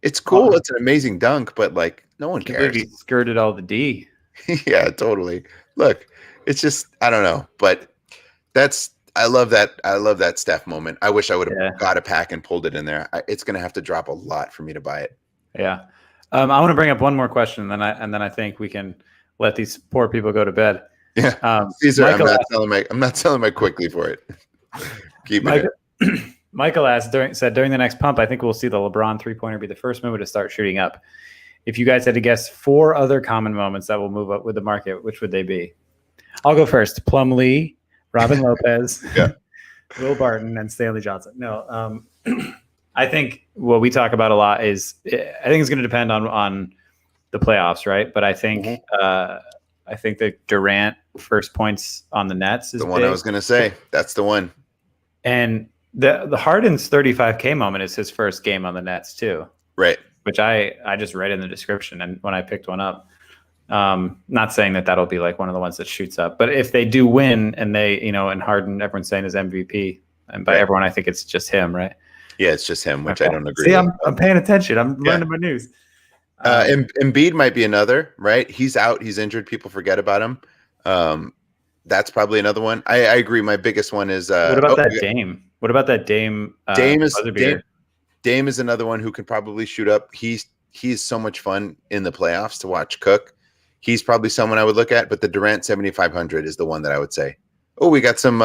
It's cool. It's an amazing dunk, but like no one cares. He skirted all the D. Yeah, totally. Look, it's just I don't know, but I love that Steph moment. I wish I would have got a pack and pulled it in there. It's going to have to drop a lot for me to buy it. Yeah. I want to bring up one more question, and then I think we can let these poor people go to bed. Yeah. Caesar, I'm not selling my quickly for it. Michael asked said during the next pump, I think we'll see the LeBron 3-pointer be the first move to start shooting up. If you guys had to guess 4 other common moments that will move up with the market, which would they be? I'll go first. Plumlee, Robin Lopez, Will Barton, and Stanley Johnson. No, I think what we talk about a lot is I think it's going to depend on the playoffs, right? But I think the Durant first points on the Nets is the one big. I was going to say. That's the one. And the Harden's 35K moment is his first game on the Nets too, right? Which I just read in the description and when I picked one up. Not saying that that'll be like one of the ones that shoots up, but if they do win and they, and Harden, everyone's saying is MVP, and by everyone, I think it's just him, right? Yeah, it's just him, which I don't agree. See, I'm paying attention. I'm learning my news. Embiid might be another, right? He's out. He's injured. People forget about him. That's probably another one. I agree. My biggest one is. What about that Dame? What about that Dame? Dame is another one who can probably shoot up. He's so much fun in the playoffs to watch cook. He's probably someone I would look at, but the Durant 7,500 is the one that I would say. Oh, we got some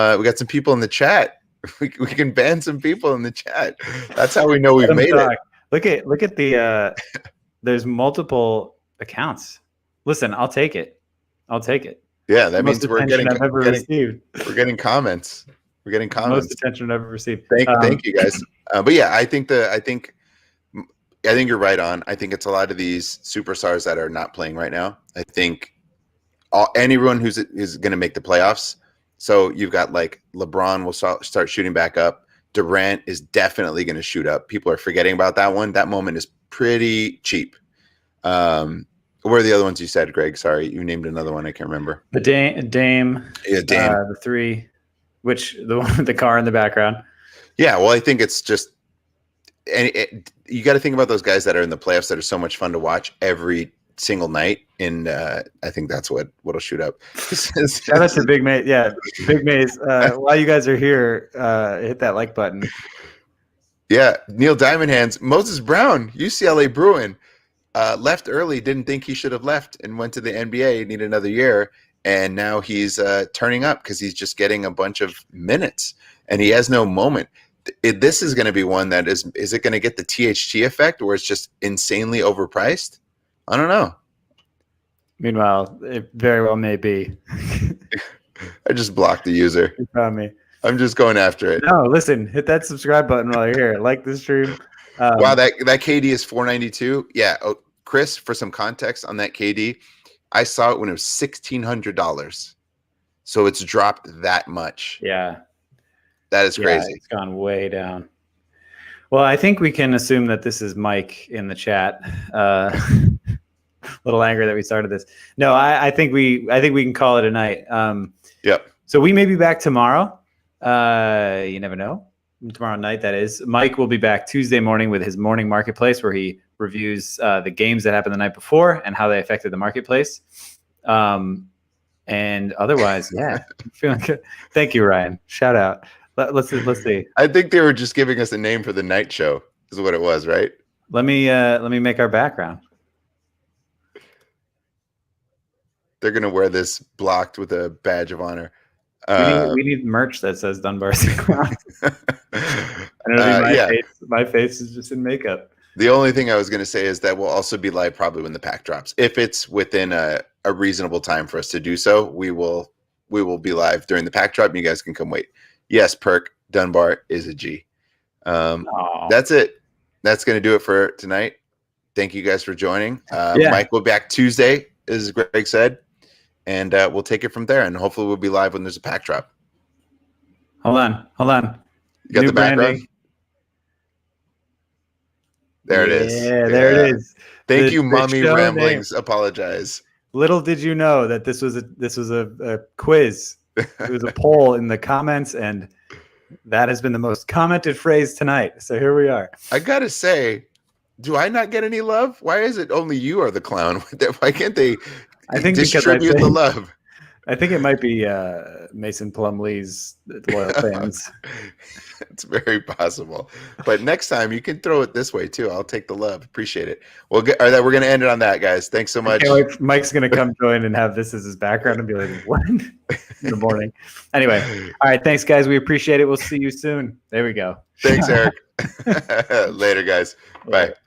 people in the chat. We can ban some people in the chat. That's how we know we've made it. Look at the. There's multiple accounts. Listen, I'll take it. Yeah, that means we're getting comments. We're getting comments. Most attention I've ever received. Thank you guys. But yeah, I think you're right on. I think it's a lot of these superstars that are not playing right now. I think anyone is going to make the playoffs. So you've got like LeBron will start shooting back up. Durant is definitely going to shoot up. People are forgetting about that one. That moment is pretty cheap. What are the other ones you said, Greg? Sorry, you named another one. I can't remember. The Dame. Yeah, Dame. The 3, which the one with the car in the background. Yeah, well, I think it's just you got to think about those guys that are in the playoffs that are so much fun to watch every single night. And I think that's what'll shoot up. Shout out to Big Maze. Yeah, Big Maze. While you guys are here, hit that like button. Yeah, Neil Diamond Hands. Moses Brown, UCLA Bruin, left early. Didn't think he should have left and went to the NBA. Need another year, and now he's turning up because he's just getting a bunch of minutes, and he has no moment. This is going to be one that is it going to get the THT effect where it's just insanely overpriced? I don't know. Meanwhile, it very well may be. I just blocked the user. You found me. I'm just going after it. No, listen, hit that subscribe button while you're here. Like the stream. Wow, that KD is 492. Yeah. Oh, Chris, for some context on that KD, I saw it when it was $1,600. So it's dropped that much. Yeah. That is crazy. It's gone way down. Well, I think we can assume that this is Mike in the chat. A little angry that we started this. No, I think we can call it a night. Yep. So we may be back tomorrow. You never know. Tomorrow night, that is. Mike will be back Tuesday morning with his morning marketplace, where he reviews the games that happened the night before and how they affected the marketplace. And otherwise, yeah, feeling good. Thank you, Ryan. Shout out. Let's see. I think they were just giving us a name for the night show. Is what it was, right? Let me make our background. They're gonna wear this blocked with a badge of honor. We need merch that says Dunbar. My face is just in makeup. The only thing I was going to say is that we'll also be live probably when the pack drops. If it's within a reasonable time for us to do so, we will be live during the pack drop, and you guys can come wait. Yes, Perk Dunbar is a G. That's it. That's going to do it for tonight. Thank you guys for joining. Mike will be back Tuesday, as Greg said, and we'll take it from there. And hopefully we'll be live when there's a pack drop. Hold on. You got New the background? branding. There it is. Yeah, there it is. Thank you, Mommy Ramblings. Apologize. Little did you know that this was a quiz. It was a poll in the comments, and that has been the most commented phrase tonight. So here we are. I gotta say, do I not get any love? Why is it only you are the clown? Why can't they distribute the love? I think it might be Mason Plumlee's loyal fans. It's very possible. But next time you can throw it this way too. I'll take the love. Appreciate it. We're going to end it on that, guys. Thanks so much. Mike's going to come join and have this as his background and be like, what? In the morning. Anyway. All right. Thanks, guys. We appreciate it. We'll see you soon. There we go. Thanks, Eric. Later, guys. Bye.